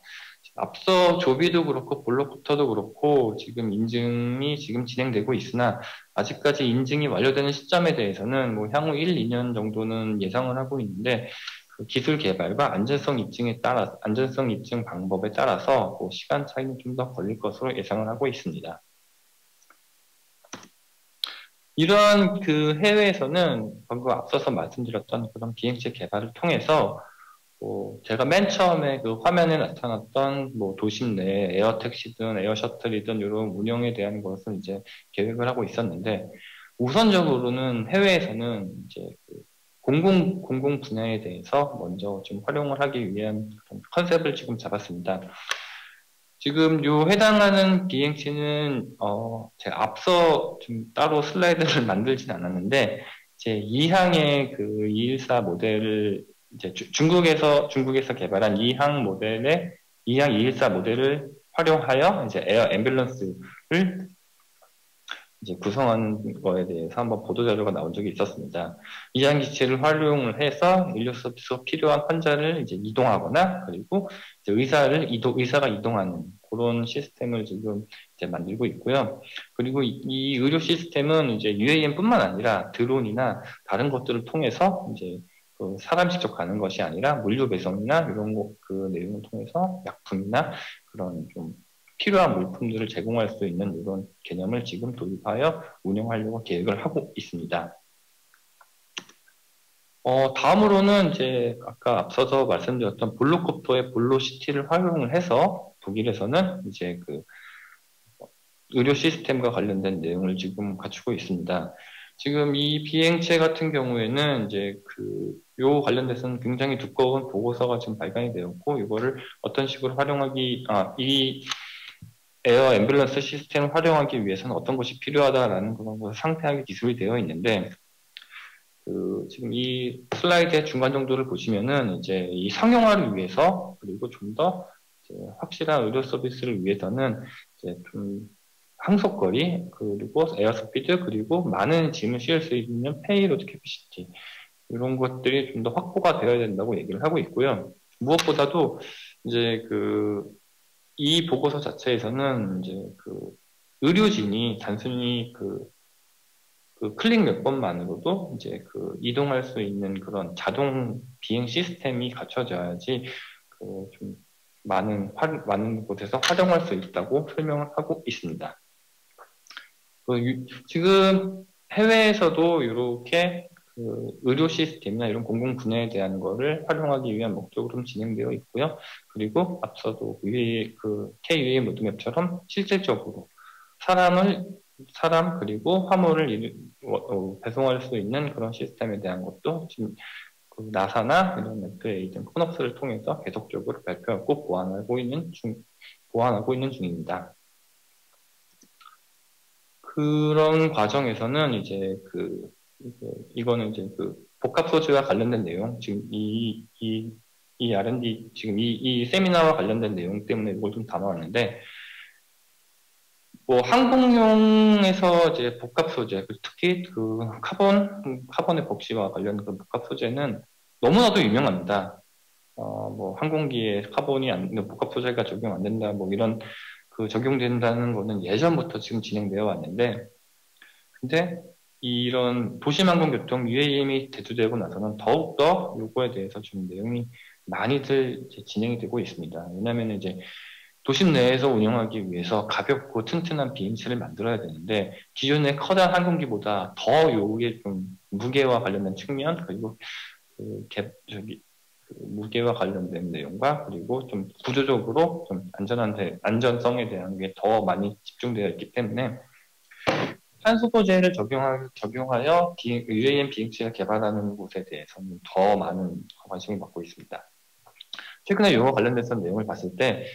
앞서 조비도 그렇고 볼로콥터도 그렇고 지금 인증이 지금 진행되고 있으나, 아직까지 인증이 완료되는 시점에 대해서는 뭐 향후 1, 2년 정도는 예상을 하고 있는데, 그 기술 개발과 안전성 입증 방법에 따라서 뭐 시간 차이는 좀 더 걸릴 것으로 예상을 하고 있습니다. 이러한 그 해외에서는 방금 앞서서 말씀드렸던 그런 비행체 개발을 통해서 제가 맨 처음에 그 화면에 나타났던 뭐 도심 내 에어택시든 에어셔틀이든 이런 운영에 대한 것을 이제 계획을 하고 있었는데, 우선적으로는 해외에서는 이제 그 공공 분야에 대해서 먼저 좀 활용을 하기 위한 그런 컨셉을 지금 잡았습니다. 지금 요 해당하는 비행체는 제가 앞서 좀 따로 슬라이드를 만들진 않았는데 제 2항의 그 214 모델을 이제 중국에서 개발한 2항 모델의 2항 214 모델을 활용하여 이제 에어 앰뷸런스를 이제 구성하는 거에 대해서 한번 보도자료가 나온 적이 있었습니다. 이항 기체를 활용을 해서 인류 서비스 필요한 환자를 이제 이동하거나 그리고 이제 의사가 이동하는 그런 시스템을 지금 이제 만들고 있고요. 그리고 이 의료 시스템은 이제 UAM뿐만 아니라 드론이나 다른 것들을 통해서 이제 그 사람 직접 가는 것이 아니라 물류 배송이나 이런 그 내용을 통해서 약품이나 그런 좀 필요한 물품들을 제공할 수 있는 이런 개념을 지금 도입하여 운영하려고 계획을 하고 있습니다. 다음으로는 이제 아까 앞서서 말씀드렸던 볼로콥터의 볼로시티를 활용을 해서 독일에서는 이제 그 의료 시스템과 관련된 내용을 지금 갖추고 있습니다. 지금 이 비행체 같은 경우에는 이제 요 관련돼서는 굉장히 두꺼운 보고서가 지금 발간이 되었고, 이거를 어떤 식으로 이 에어 앰뷸런스 시스템을 활용하기 위해서는 어떤 것이 필요하다라는 그런 것을 상세하게 기술이 되어 있는데, 지금 이 슬라이드의 중간 정도를 보시면은 이제 이 상용화를 위해서 그리고 좀 더 확실한 의료 서비스를 위해서는 이제 좀 항속거리 그리고 에어스피드 그리고 많은 짐을 실을 수 있는 페이로드 캐피시티 이런 것들이 좀 더 확보가 되어야 된다고 얘기를 하고 있고요. 무엇보다도 이제 이 보고서 자체에서는 이제 의료진이 단순히 클릭 몇 번만으로도 이제 이동할 수 있는 그런 자동 비행 시스템이 갖춰져야지 좀 많은 곳에서 활용할 수 있다고 설명을 하고 있습니다. 지금 해외에서도 이렇게 의료 시스템이나 이런 공공 분야에 대한 거를 활용하기 위한 목적으로 진행되어 있고요. 그리고 앞서도 KUA 모드맵처럼 실질적으로 사람 그리고 화물을 배송할 수 있는 그런 시스템에 대한 것도 지금 나사나 이런 FAA 등 컨업스를 통해서 계속적으로 발표하고 보완하고 있는 중입니다. 그런 과정에서는 이거는 이제 복합 소재와 관련된 내용, 지금 이 R&D, 지금 이 세미나와 관련된 내용 때문에 이걸 좀 담아왔는데, 항공용에서 이제 복합 소재, 특히 카본의 복시와 관련된 복합 소재는 너무나도 유명합니다. 항공기에 복합 소재가 적용 안 된다, 이런 적용된다는 거는 예전부터 지금 진행되어 왔는데, 근데 이런 도심항공교통 UAM이 대두되고 나서는 더욱더 요거에 대해서 좀 내용이 많이들 진행이 되고 있습니다. 왜냐하면 이제 도심 내에서 운영하기 위해서 가볍고 튼튼한 비행체를 만들어야 되는데 기존의 커다란 항공기보다 더 요게 좀 무게와 관련된 측면 그리고 무게와 관련된 내용과 그리고 좀 구조적으로 좀 안전성에 대한 게 더 많이 집중되어 있기 때문에 탄소 소재를 적용하여 UAM 비행체를 개발하는 곳에 대해서는 더 많은 관심을 받고 있습니다. 최근에 이와 관련돼서 내용을 봤을 때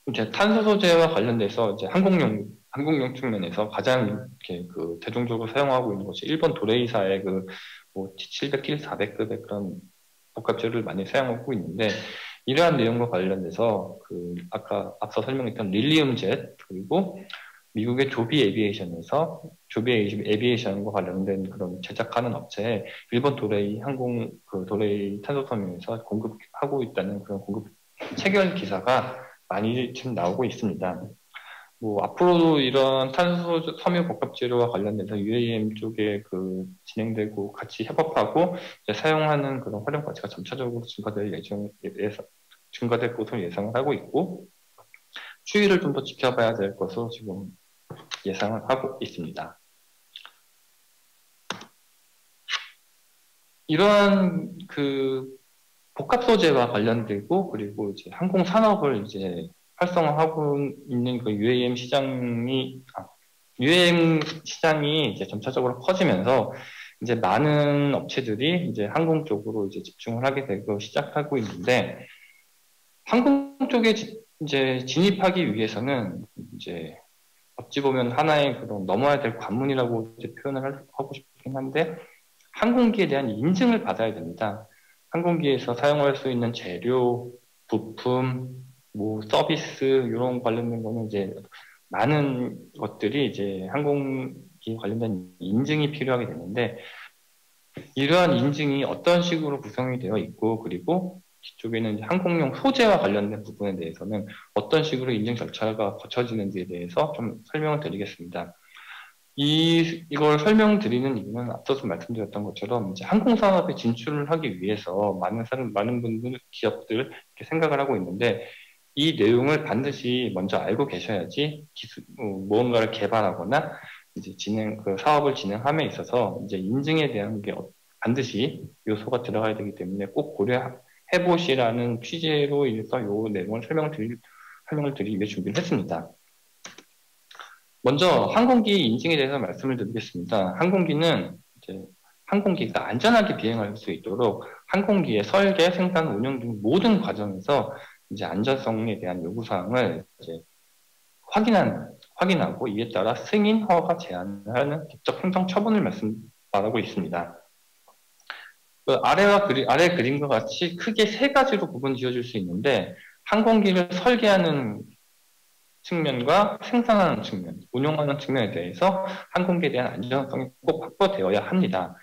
이제 탄소 소재와 관련돼서 이제 항공용 측면에서 가장 이렇게 대중적으로 사용하고 있는 것이 일본 도레이사의 T700, T400급의 그런 복합재료를 많이 사용하고 있는데 이러한 내용과 관련돼서 아까 앞서 설명했던 릴리움 젯 그리고 미국의 조비 에비에이션과 관련된 그런 제작하는 업체에 일본 도레이 도레이 탄소섬유에서 공급하고 있다는 그런 공급 체결 기사가 많이 지금 나오고 있습니다. 앞으로도 이런 탄소 섬유 복합 재료와 관련돼서 UAM 쪽에 진행되고 같이 협업하고 사용하는 그런 활용 가치가 점차적으로 증가될 것으로 예상을 하고 있고 추이를 좀 더 지켜봐야 될 것으로 지금 예상을 하고 있습니다. 이러한 복합 소재와 관련되고 그리고 이제 항공 산업을 이제 활성화하고 있는 UAM 시장이 이제 점차적으로 커지면서 이제 많은 업체들이 이제 항공 쪽으로 이제 집중을 하게 되고 시작하고 있는데 항공 쪽에 이제 진입하기 위해서는 이제 어찌 보면 하나의 그런 넘어야 될 관문이라고 이제 하고 싶긴 한데 항공기에 대한 인증을 받아야 됩니다. 항공기에서 사용할 수 있는 재료, 부품, 뭐 서비스 이런 관련된 거는 이제 많은 것들이 이제 항공기 관련된 인증이 필요하게 되는데 이러한 인증이 어떤 식으로 구성이 되어 있고 그리고 뒤쪽에는 이제 항공용 소재와 관련된 부분에 대해서는 어떤 식으로 인증 절차가 거쳐지는지에 대해서 좀 설명을 드리겠습니다. 이걸 설명드리는 이유는 앞서서 말씀드렸던 것처럼 이제 항공산업에 진출을 하기 위해서 많은 분들, 기업들 이렇게 생각을 하고 있는데 이 내용을 반드시 먼저 알고 계셔야지 무언가를 개발하거나 이제 그 사업을 진행함에 있어서 이제 인증에 대한 게 반드시 요소가 들어가야 되기 때문에 꼭 고려해 보시라는 취지로 인해서 이 내용을 설명을 드리기 위해 준비를 했습니다. 먼저 항공기 인증에 대해서 말씀을 드리겠습니다. 항공기는 이제 항공기가 안전하게 비행할 수 있도록 항공기의 설계, 생산, 운영 등 모든 과정에서 이제 안전성에 대한 요구사항을 이제 확인하고 이에 따라 승인, 허가, 제한을 하는 법적 행정 처분을 말하고 있습니다. 아래 그림과 같이 크게 세 가지로 구분 지어줄 수 있는데 항공기를 설계하는 측면과 생산하는 측면, 운용하는 측면에 대해서 항공기에 대한 안전성이 꼭 확보되어야 합니다.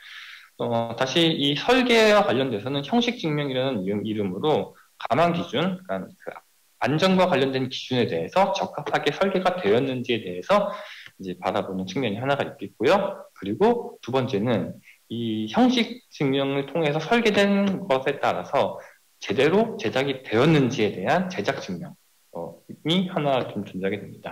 다시 이 설계와 관련돼서는 형식증명이라는 이름으로 가망 기준, 그러니까 그 안전과 관련된 기준에 대해서 적합하게 설계가 되었는지에 대해서 이제 바라보는 측면이 하나가 있겠고요. 그리고 두 번째는 이 형식 증명을 통해서 설계된 것에 따라서 제대로 제작이 되었는지에 대한 제작 증명이 하나 좀 존재하게 됩니다.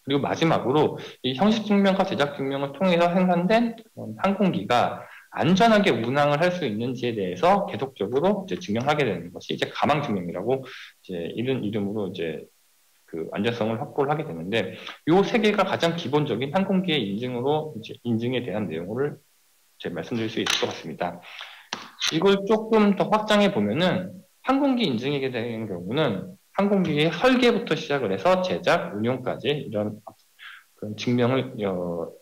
그리고 마지막으로 이 형식 증명과 제작 증명을 통해서 생산된 항공기가 안전하게 운항을 할 수 있는지에 대해서 계속적으로 이제 증명하게 되는 것이 이제 가망 증명이라고 이제 이런 이름으로 이제 그 안전성을 확보를 하게 되는데 이 세 개가 가장 기본적인 항공기의 인증에 대한 내용을 제가 말씀드릴 수 있을 것 같습니다. 이걸 조금 더 확장해 보면은 항공기 인증에 대한 경우는 항공기의 설계부터 시작을 해서 제작, 운용까지 이런 그런 증명을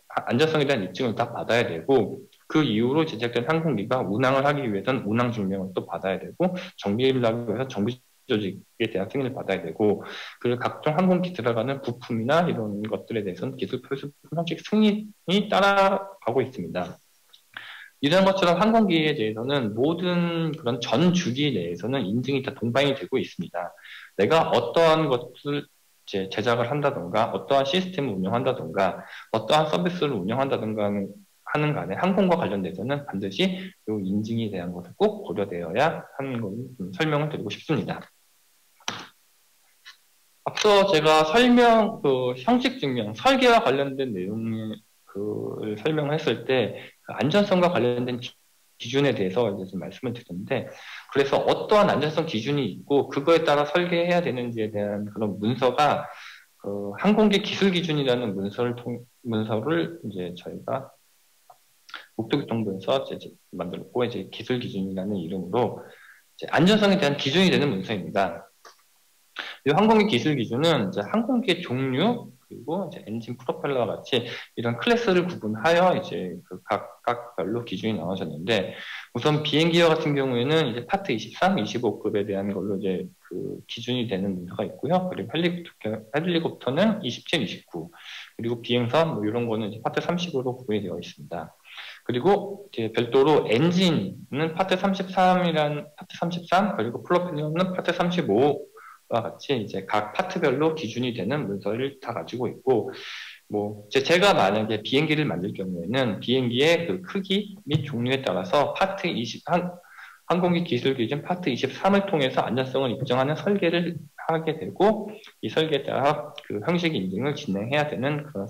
안전성에 대한 입증을 다 받아야 되고 그 이후로 제작된 항공기가 운항을 하기 위해서는 운항 증명을 또 받아야 되고 정비를 하기 위해서 정비 조직에 대한 승인을 받아야 되고 그리고 각종 항공기 들어가는 부품이나 이런 것들에 대해서는 기술 표준 형식 승인이 따라가고 있습니다. 이런 것처럼 항공기에 대해서는 모든 그런 전 주기 내에서는 인증이 다 동반이 되고 있습니다. 내가 어떠한 것을 제작을 한다던가, 어떠한 시스템을 운영한다던가, 어떠한 서비스를 운영한다던가 하는 간에 항공과 관련돼서는 반드시 이 인증에 대한 것을 꼭 고려되어야 하는 걸 설명을 드리고 싶습니다. 앞서 제가 형식 증명, 설계와 관련된 내용을 설명했을 때, 그 안전성과 관련된 기준에 대해서 이제 좀 말씀을 드렸는데, 그래서 어떠한 안전성 기준이 있고, 그거에 따라 설계해야 되는지에 대한 그런 문서가, 항공기 기술 기준이라는 문서를 이제 저희가 국토교통부에서 이제 만들었고, 이제 기술 기준이라는 이름으로 이제 안전성에 대한 기준이 되는 문서입니다. 이 항공기 기술 기준은 이제 항공기의 종류 그리고 이제 엔진 프로펠러와 같이 이런 클래스를 구분하여 이제 그 각별로 기준이 나눠졌는데 우선 비행기와 같은 경우에는 이제 파트 23, 25급에 대한 걸로 이제 그 기준이 되는 문서가 있고요. 그리고 헬리콥터는 27, 29 그리고 비행선 뭐 이런 거는 이제 파트 30으로 구분이 되어 있습니다. 그리고 이제 별도로 엔진은 파트 33 그리고 프로펠러는 파트 35 와 같이 이제 각 파트별로 기준이 되는 문서를 다 가지고 있고, 뭐, 제가 만약에 비행기를 만들 경우에는 비행기의 그 크기 및 종류에 따라서 항공기 기술 기준 파트 23을 통해서 안전성을 입증하는 설계를 하게 되고, 이 설계에 따라 그 형식 인증을 진행해야 되는 그런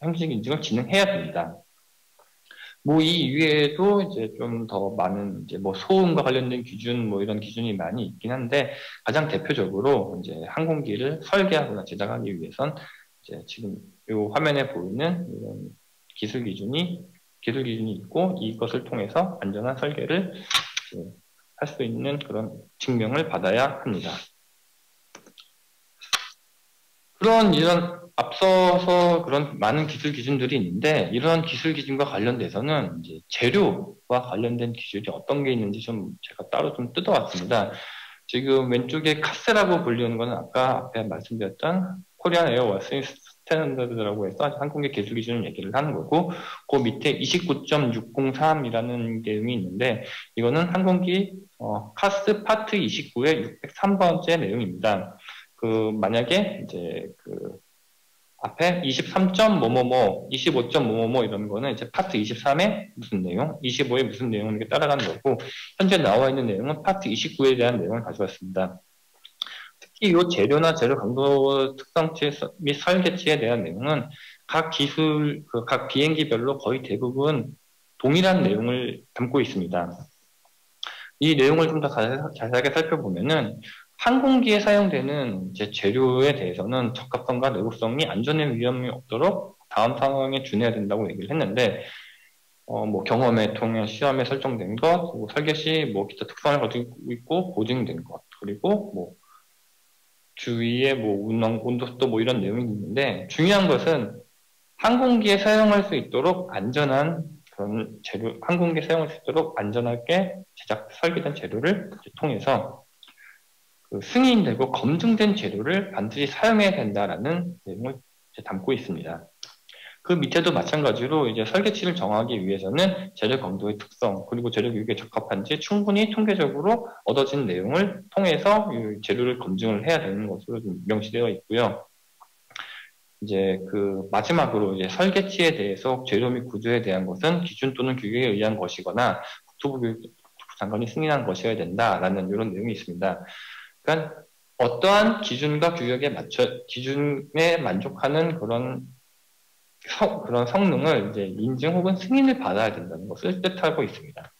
형식 인증을 진행해야 됩니다. 뭐, 이 이외에도 이제 좀 더 많은 이제 뭐 소음과 관련된 기준, 뭐 이런 기준이 많이 있긴 한데, 가장 대표적으로 이제 항공기를 설계하거나 제작하기 위해선 이제 지금 이 화면에 보이는 이런 기술 기준이 있고, 이것을 통해서 안전한 설계를 할 수 있는 그런 증명을 받아야 합니다. 이런 앞서서 그런 많은 기술 기준들이 있는데, 이런 기술 기준과 관련돼서는 이제 재료와 관련된 기준이 어떤 게 있는지 좀 제가 따로 좀 뜯어왔습니다. 지금 왼쪽에 카스라고 불리는 거는 아까 앞에 말씀드렸던 코리안 에어 워싱 스탠더드라고 해서 항공기 기술 기준을 얘기를 하는 거고, 그 밑에 29.603이라는 내용이 있는데, 이거는 항공기 카스 파트 29의 603번째 내용입니다. 만약에 이제 앞에 23점 뭐뭐뭐, 25점 뭐뭐뭐 이런 거는 이제 파트 23에 무슨 내용, 25에 무슨 내용 이렇게 따라가는 거고, 현재 나와 있는 내용은 파트 29에 대한 내용을 가져왔습니다. 특히 이 재료나 재료 강도 특성치 및 설계치에 대한 내용은 각 기술, 각 비행기별로 거의 대부분 동일한 내용을 담고 있습니다. 이 내용을 좀 더 자세하게 살펴보면은 항공기에 사용되는 이제 재료에 대해서는 적합성과 내구성이 안전에 위험이 없도록 다음 상황에 준해야 된다고 얘기를 했는데, 뭐 경험에 통해 시험에 설정된 것, 그리고 설계 시 뭐 기타 특성을 가지고 있고 보증된 것, 그리고 뭐 주위에 뭐 온도도 뭐 이런 내용이 있는데, 중요한 것은 항공기에 사용할 수 있도록 안전한 그런 재료, 항공기에 사용할 수 있도록 안전하게 설계된 재료를 통해서 승인되고 검증된 재료를 반드시 사용해야 된다라는 내용을 담고 있습니다. 그 밑에도 마찬가지로 이제 설계치를 정하기 위해서는 재료 강도의 특성, 그리고 재료 교육에 적합한지 충분히 통계적으로 얻어진 내용을 통해서 이 재료를 검증을 해야 되는 것으로 좀 명시되어 있고요. 이제 마지막으로 이제 설계치에 대해서 재료 및 구조에 대한 것은 기준 또는 규격에 의한 것이거나 국토부 장관이 승인한 것이어야 된다라는 이런 내용이 있습니다. 그러니까 어떠한 기준과 규격에 기준에 만족하는 그런 성능을 이제 인증 혹은 승인을 받아야 된다는 것을 뜻하고 있습니다.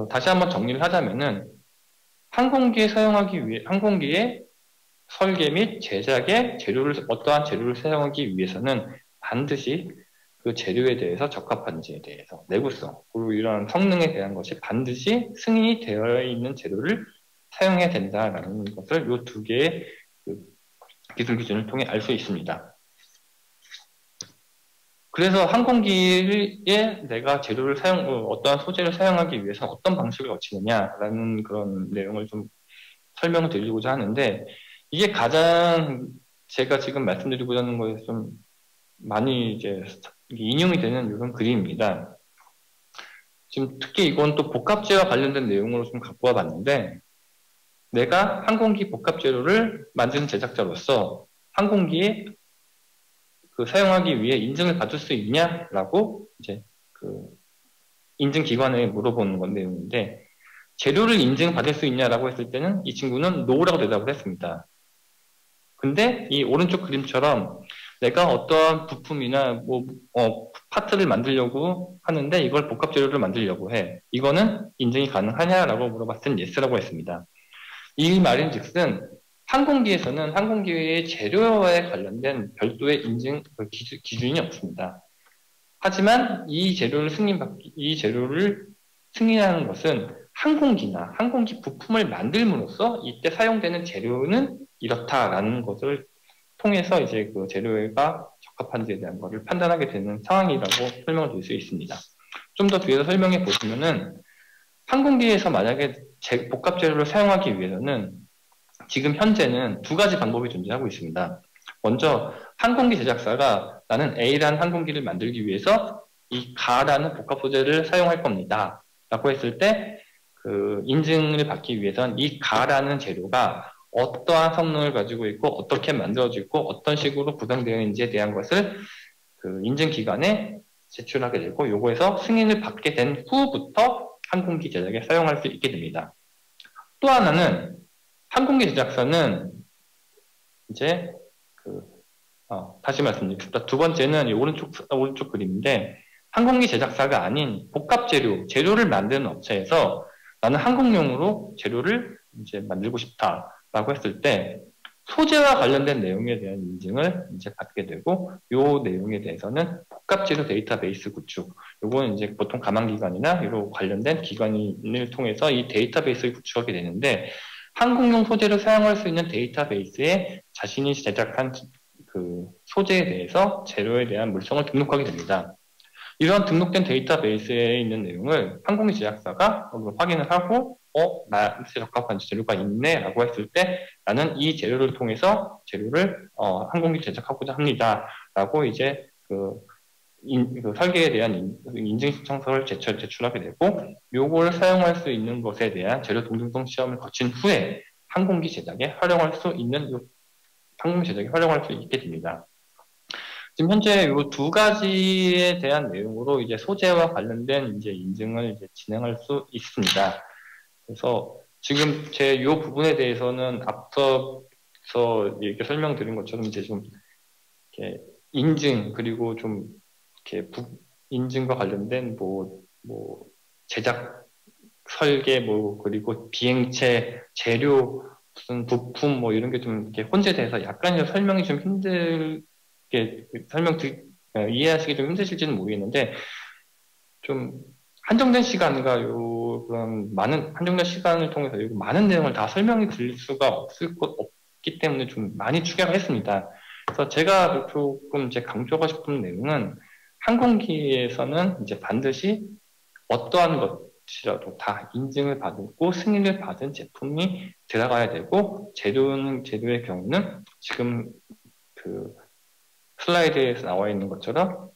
다시 한번 정리를 하자면은 항공기의 설계 및 제작에 어떠한 재료를 사용하기 위해서는 반드시 그 재료에 대해서 적합한지에 대해서 내구성, 그리고 이런 성능에 대한 것이 반드시 승인이 되어 있는 재료를 사용해야 된다라는 것을 이 두 개의 기술 기준을 통해 알 수 있습니다. 그래서 항공기에 내가 어떠한 소재를 사용하기 위해서 어떤 방식을 거치느냐라는 그런 내용을 좀 설명을 드리고자 하는데, 이게 가장 제가 지금 말씀드리고자 하는 거에서 좀 많이 이제 인용이 되는 이런 그림입니다. 지금 특히 이건 또 복합재와 관련된 내용으로 좀 갖고 와봤는데, 내가 항공기 복합 재료를 만드는 제작자로서 항공기에 사용하기 위해 인증을 받을 수 있냐라고 이제 인증 기관에 물어보는 건 내용인데, 재료를 인증받을 수 있냐라고 했을 때는 이 친구는 NO라고 대답을 했습니다. 근데 이 오른쪽 그림처럼 내가 어떠한 부품이나 파트를 만들려고 하는데 이걸 복합 재료를 만들려고 해. 이거는 인증이 가능하냐라고 물어봤을 땐 yes라고 했습니다. 이 말인즉슨 항공기에서는 항공기의 재료에 관련된 별도의 인증 기준이 없습니다. 하지만 이 재료를 승인하는 것은 항공기나 항공기 부품을 만들므로써 이때 사용되는 재료는 이렇다라는 것을 통해서 이제 그 재료가 적합한지에 대한 것을 판단하게 되는 상황이라고 설명을 드릴 수 있습니다. 좀 더 뒤에서 설명해 보시면은 항공기에서 만약에 복합 재료를 사용하기 위해서는 지금 현재는 두 가지 방법이 존재하고 있습니다. 먼저 항공기 제작사가 나는 A라는 항공기를 만들기 위해서 이 가라는 복합 소재를 사용할 겁니다 라고 했을 때 인증을 받기 위해서는 이 가라는 재료가 어떠한 성능을 가지고 있고 어떻게 만들어지고 어떤 식으로 구성되어 있는지에 대한 것을 인증기관에 제출하게 되고, 요거에서 승인을 받게 된 후부터 항공기 제작에 사용할 수 있게 됩니다. 또 하나는 항공기 제작사는 이제 다시 말씀드립니다. 두 번째는 이 오른쪽 그림인데, 항공기 제작사가 아닌 복합 재료를 만드는 업체에서 나는 항공용으로 재료를 이제 만들고 싶다라고 했을 때 소재와 관련된 내용에 대한 인증을 이제 받게 되고, 요 내용에 대해서는 복합 재료 데이터베이스 구축, 요거는 이제 보통 가망기관이나 이런 관련된 기관을 통해서 이 데이터베이스를 구축하게 되는데, 항공용 소재를 사용할 수 있는 데이터베이스에 자신이 제작한 그 소재에 대해서 재료에 대한 물성을 등록하게 됩니다. 이러한 등록된 데이터베이스에 있는 내용을 항공기 제작사가 확인을 하고, 나한테 적합한 재료가 있네 라고 했을 때 나는 이 재료를 통해서 재료를 항공기 제작하고자 합니다 라고 이제 그 설계에 대한 인증 신청서를 제출하게 되고, 요걸 사용할 수 있는 것에 대한 재료 동등성 시험을 거친 후에 항공기 제작에 활용할 수 있게 됩니다. 지금 현재 이 두 가지에 대한 내용으로 이제 소재와 관련된 이제 인증을 이제 진행할 수 있습니다. 그래서 지금 제 요 부분에 대해서는 앞서서 이렇게 설명드린 것처럼 이제 좀 이렇게 인증, 그리고 좀 이렇게 인증과 관련된 뭐 제작 설계 그리고 비행체 재료 무슨 부품 이런 게 좀 이렇게 혼재돼서 약간 설명이 좀 힘들게 이해하시기 좀 힘드실지는 모르겠는데, 좀 한정된 시간과 그런 한정된 시간을 통해서 많은 내용을 다 설명해 드릴 수가 없기 때문에 좀 많이 축약을 했습니다. 그래서 제가 조금 이제 강조하고 싶은 내용은, 항공기에서는 이제 반드시 어떠한 것이라도 다 인증을 받고 승인을 받은 제품이 들어가야 되고, 재료의 경우는 지금 그 슬라이드에서 나와 있는 것처럼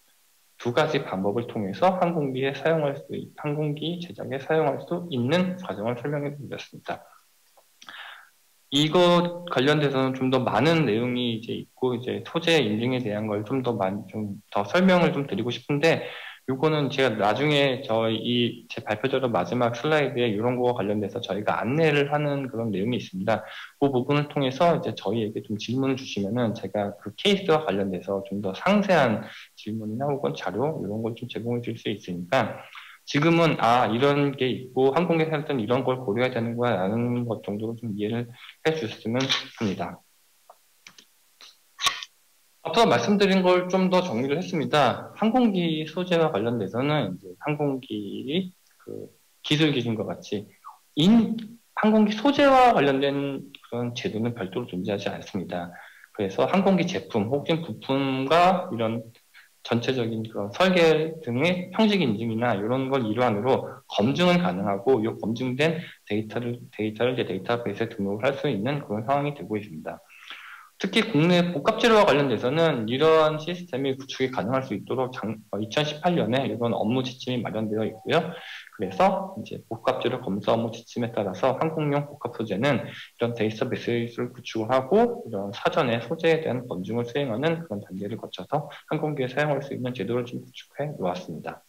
두 가지 방법을 통해서 항공기 제작에 사용할 수 있는 과정을 설명해 드렸습니다. 이것 관련돼서는 좀 더 많은 내용이 이제 있고, 이제 소재 인증에 대한 걸 좀 더 설명을 좀 드리고 싶은데, 요거는 제가 나중에 제 발표자료 마지막 슬라이드에 이런 거와 관련돼서 저희가 안내를 하는 그런 내용이 있습니다. 그 부분을 통해서 이제 저희에게 좀 질문을 주시면은 제가 그 케이스와 관련돼서 좀 더 상세한 질문이나 혹은 자료 이런 걸 좀 제공해 줄 수 있으니까, 지금은 이런 게 있고 항공기에서는 이런 걸 고려해야 되는 거야 라는 것 정도로 좀 이해를 해 주셨으면 합니다. 앞서 말씀드린 걸 좀 더 정리를 했습니다. 항공기 소재와 관련돼서는 이제 항공기 기술 기준과 같이 항공기 소재와 관련된 그런 제도는 별도로 존재하지 않습니다. 그래서 항공기 제품 혹은 부품과 이런 전체적인 그런 설계 등의 형식 인증이나 이런 걸 일환으로 검증은 가능하고, 이 검증된 데이터를 이제 데이터베이스에 등록을 할 수 있는 그런 상황이 되고 있습니다. 특히 국내 복합재료와 관련돼서는 이러한 시스템이 구축이 가능할 수 있도록 2018년에 이런 업무 지침이 마련되어 있고요. 그래서 이제 복합재료 검사 업무 지침에 따라서 항공용 복합 소재는 이런 데이터베이스를 구축을 하고 이런 사전에 소재에 대한 검증을 수행하는 그런 단계를 거쳐서 항공기에 사용할 수 있는 제도를 좀 구축해 놓았습니다.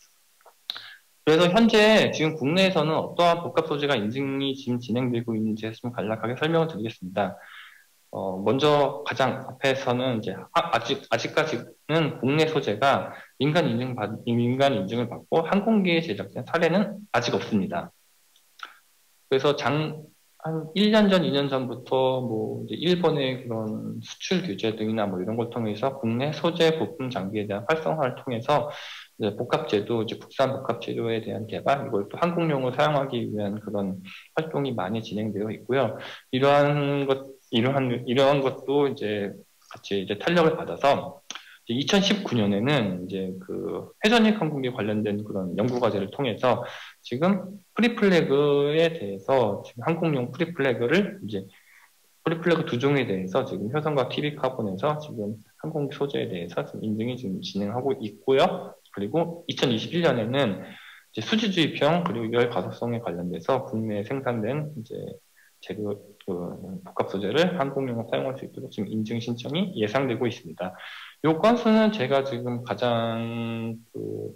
그래서 현재 지금 국내에서는 어떠한 복합 소재가 인증이 지금 진행되고 있는지에 좀 간략하게 설명을 드리겠습니다. 먼저 가장 앞에서는 이제 아직까지는 국내 소재가 민간 인증을 받고 항공기에 제작된 사례는 아직 없습니다. 그래서 한 1년 전, 2년 전부터 이제 일본의 그런 수출 규제 등이나 이런 걸 통해서 국내 소재 부품 장비에 대한 활성화를 통해서 이제 이제 국산 복합재료에 대한 개발, 이걸 또 항공용으로 사용하기 위한 그런 활동이 많이 진행되어 있고요. 이러한 것도 이제 같이 이제 탄력을 받아서 2019년에는 이제 회전식 항공기 관련된 그런 연구 과제를 통해서 지금 프리플래그에 대해서 지금 항공용 프리플래그 두 종에 대해서 지금 효성과 TV 카본에서 지금 항공기 소재에 대해서 지금 인증이 지금 진행하고 있고요. 그리고 2021년에는 이제 수지주입형 그리고 열 가속성에 관련돼서 국내에 생산된 이제 재료 복합 소재를 항공용으로 사용할 수 있도록 지금 인증 신청이 예상되고 있습니다. 요 건수는 제가 지금 가장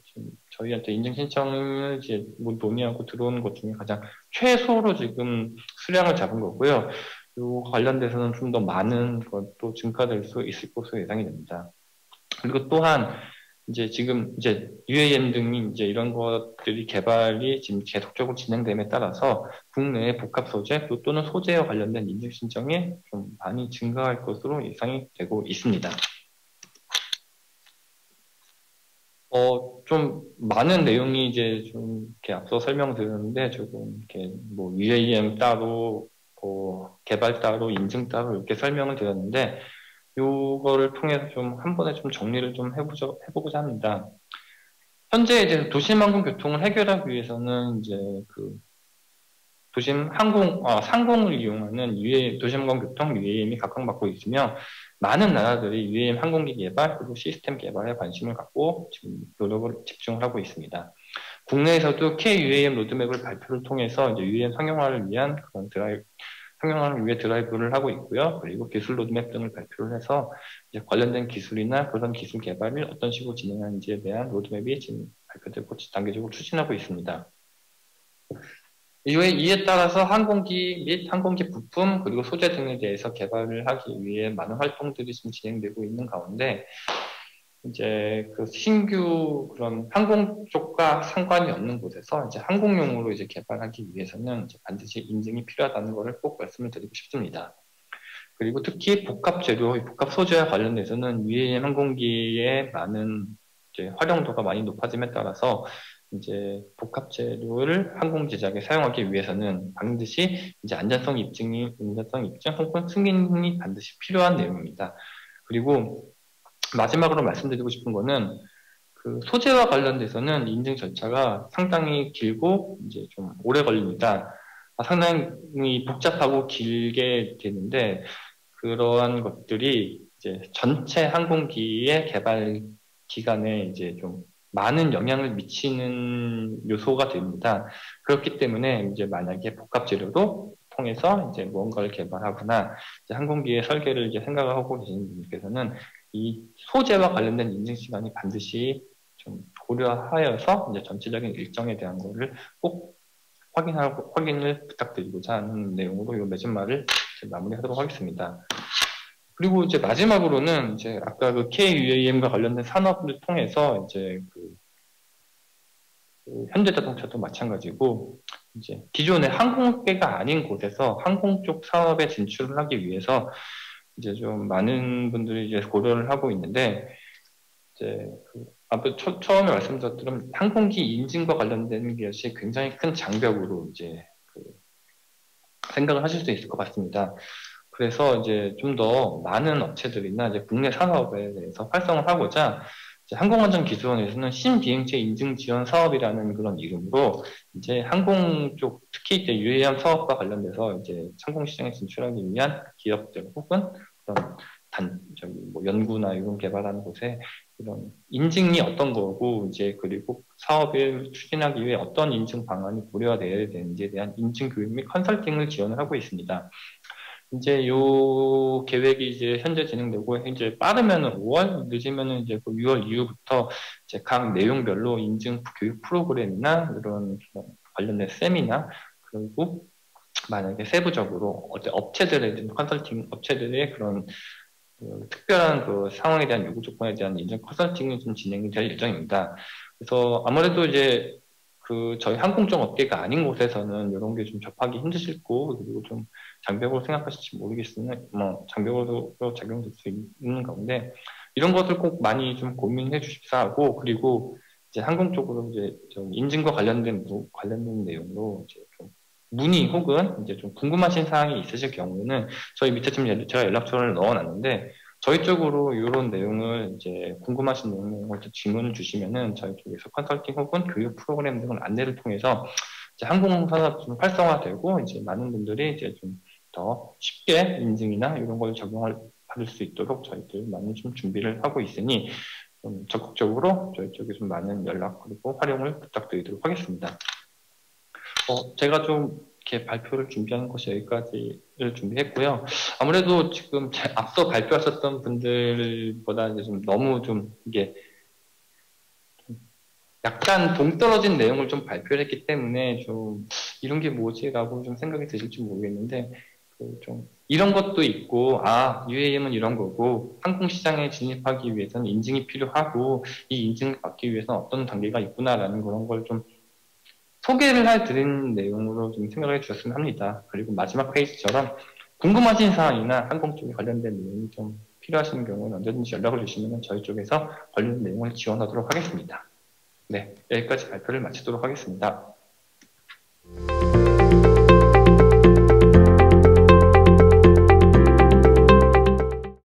지금 저희한테 인증 신청을 이제 논의하고 들어오는 것 중에 가장 최소로 지금 수량을 잡은 거고요. 요 관련돼서는 좀 더 많은 것도 증가될 수 있을 것으로 예상이 됩니다. 그리고 또한 지금 UAM 등이 이런 것들이 개발이 지금 계속적으로 진행됨에 따라서 국내의 복합 소재 또는 소재와 관련된 인증 신청이 좀 많이 증가할 것으로 예상이 되고 있습니다. 좀 많은 내용이 좀 이렇게 앞서 설명드렸는데 조금 이렇게 UAM 따로 개발 따로 인증 따로 이렇게 설명을 드렸는데, 요거를 통해서 좀 한 번에 좀 정리를 좀 해보고자 합니다. 현재 이제 도심 항공 교통을 해결하기 위해서는 이제 그 상공을 이용하는 도심 항공 교통 UAM이 각광받고 있으며, 많은 나라들이 UAM 항공기 개발 그리고 시스템 개발에 관심을 갖고 지금 노력을 집중을 하고 있습니다. 국내에서도 KUAM 로드맵을 발표를 통해서 이제 UAM 상용화를 위한 그런 상용화를 위해 드라이브를 하고 있고요. 그리고 기술 로드맵 등을 발표를 해서 이제 관련된 기술이나 그런 기술 개발을 어떤 식으로 진행하는지에 대한 로드맵이 지금 발표되고 단계적으로 추진하고 있습니다. 이에 따라서 항공기 및 항공기 부품 그리고 소재 등에 대해서 개발을 하기 위해 많은 활동들이 지금 진행되고 있는 가운데, 이제 그 신규 그런 항공 쪽과 상관이 없는 곳에서 이제 항공용으로 이제 개발하기 위해서는 이제 반드시 인증이 필요하다는 것을 꼭 말씀을 드리고 싶습니다. 그리고 특히 복합 재료, 복합 소재와 관련돼서는 UAM 항공기의 많은 이제 활용도가 많이 높아짐에 따라서 이제 복합 재료를 항공 제작에 사용하기 위해서는 반드시 이제 안전성 입증 혹은 승인이 반드시 필요한 내용입니다. 그리고 마지막으로 말씀드리고 싶은 거는 그 소재와 관련돼서는 인증 절차가 상당히 길고 이제 좀 오래 걸립니다. 상당히 복잡하고 길게 되는데, 그러한 것들이 이제 전체 항공기의 개발 기간에 이제 좀 많은 영향을 미치는 요소가 됩니다. 그렇기 때문에 이제 만약에 복합 재료로 통해서 이제 무언가를 개발하거나 이제 항공기의 설계를 이제 생각을 하고 계시는 분께서는 이 소재와 관련된 인증 시간이 반드시 좀 고려하여서 이제 전체적인 일정에 대한 거를 꼭 확인을 부탁드리고자 하는 내용으로 이 맺은 말을 마무리하도록 하겠습니다. 그리고 이제 마지막으로는 이제 아까 그 KUAM과 관련된 산업을 통해서 이제 그 현대자동차도 마찬가지고 이제 기존의 항공업계가 아닌 곳에서 항공 쪽 사업에 진출을 하기 위해서 이제 좀 많은 분들이 이제 고려를 하고 있는데, 이제 앞에 처음에 말씀드렸던 항공기 인증과 관련된 것이 굉장히 큰 장벽으로 이제 생각을 하실 수 있을 것 같습니다. 그래서 이제 좀 더 많은 업체들이나 이제 국내 산업에 대해서 활성을 하고자 이제 항공안전기술원에서는 신비행체 인증 지원 사업이라는 그런 이름으로 이제 항공 쪽 특히 이제 UAM 사업과 관련돼서 이제 항공 시장에 진출하기 위한 기업들 혹은 그런 뭐 연구나 이런 개발하는 곳에 이런 인증이 어떤 거고 이제 그리고 사업을 추진하기 위해 어떤 인증 방안이 고려되어야 되는지에 대한 인증 교육 및 컨설팅을 지원을 하고 있습니다. 이제 요 계획이 이제 현재 진행되고, 이제 빠르면은 5월, 늦으면은 이제 그 6월 이후부터 이제 각 내용별로 인증 교육 프로그램이나 이런 관련된 세미나, 그리고 만약에 세부적으로 업체들의 컨설팅 업체들의 그런 특별한 그 상황에 대한 요구 조건에 대한 인증 컨설팅이 좀 진행이 될 예정입니다. 그래서 아무래도 이제 저희 항공정 업계가 아닌 곳에서는 이런 게 좀 접하기 힘드실 거, 그리고 좀 장벽으로 생각하실지 모르겠으나, 뭐, 장벽으로 작용될 수 있는 가운데, 이런 것을 꼭 많이 좀 고민해 주십사 하고, 그리고 이제 항공 쪽으로 이제 좀 인증과 관련된 내용으로 이제 좀 문의 혹은 이제 좀 궁금하신 사항이 있으실 경우는 저희 밑에 지금 제가 연락처를 넣어놨는데, 저희 쪽으로 이런 내용을 이제 궁금하신 내용을 질문을 주시면은 저희 쪽에서 컨설팅 혹은 교육 프로그램 등을 안내를 통해서 이제 항공산업 좀 활성화되고 이제 많은 분들이 이제 좀 더 쉽게 인증이나 이런 걸 받을 수 있도록 저희들 많이 좀 준비를 하고 있으니 좀 적극적으로 저희 쪽에 좀 많은 연락 그리고 활용을 부탁드리도록 하겠습니다. 제가 좀 이렇게 발표를 준비하는 것이 여기까지를 준비했고요. 아무래도 지금 앞서 발표하셨던 분들보다 이제 좀 너무 좀 이게 약간 동떨어진 내용을 좀 발표를 했기 때문에 좀 이런 게 뭐지라고 좀 생각이 드실지 모르겠는데, 좀 이런 것도 있고, UAM은 이런 거고, 항공시장에 진입하기 위해서는 인증이 필요하고, 이 인증을 받기 위해서는 어떤 단계가 있구나라는 그런 걸 좀 소개를 해드린 내용으로 좀 생각을 해주셨으면 합니다. 그리고 마지막 페이지처럼 궁금하신 사항이나 항공 쪽에 관련된 내용이 좀 필요하신 경우는 언제든지 연락을 주시면 저희 쪽에서 관련 내용을 지원하도록 하겠습니다. 네, 여기까지 발표를 마치도록 하겠습니다.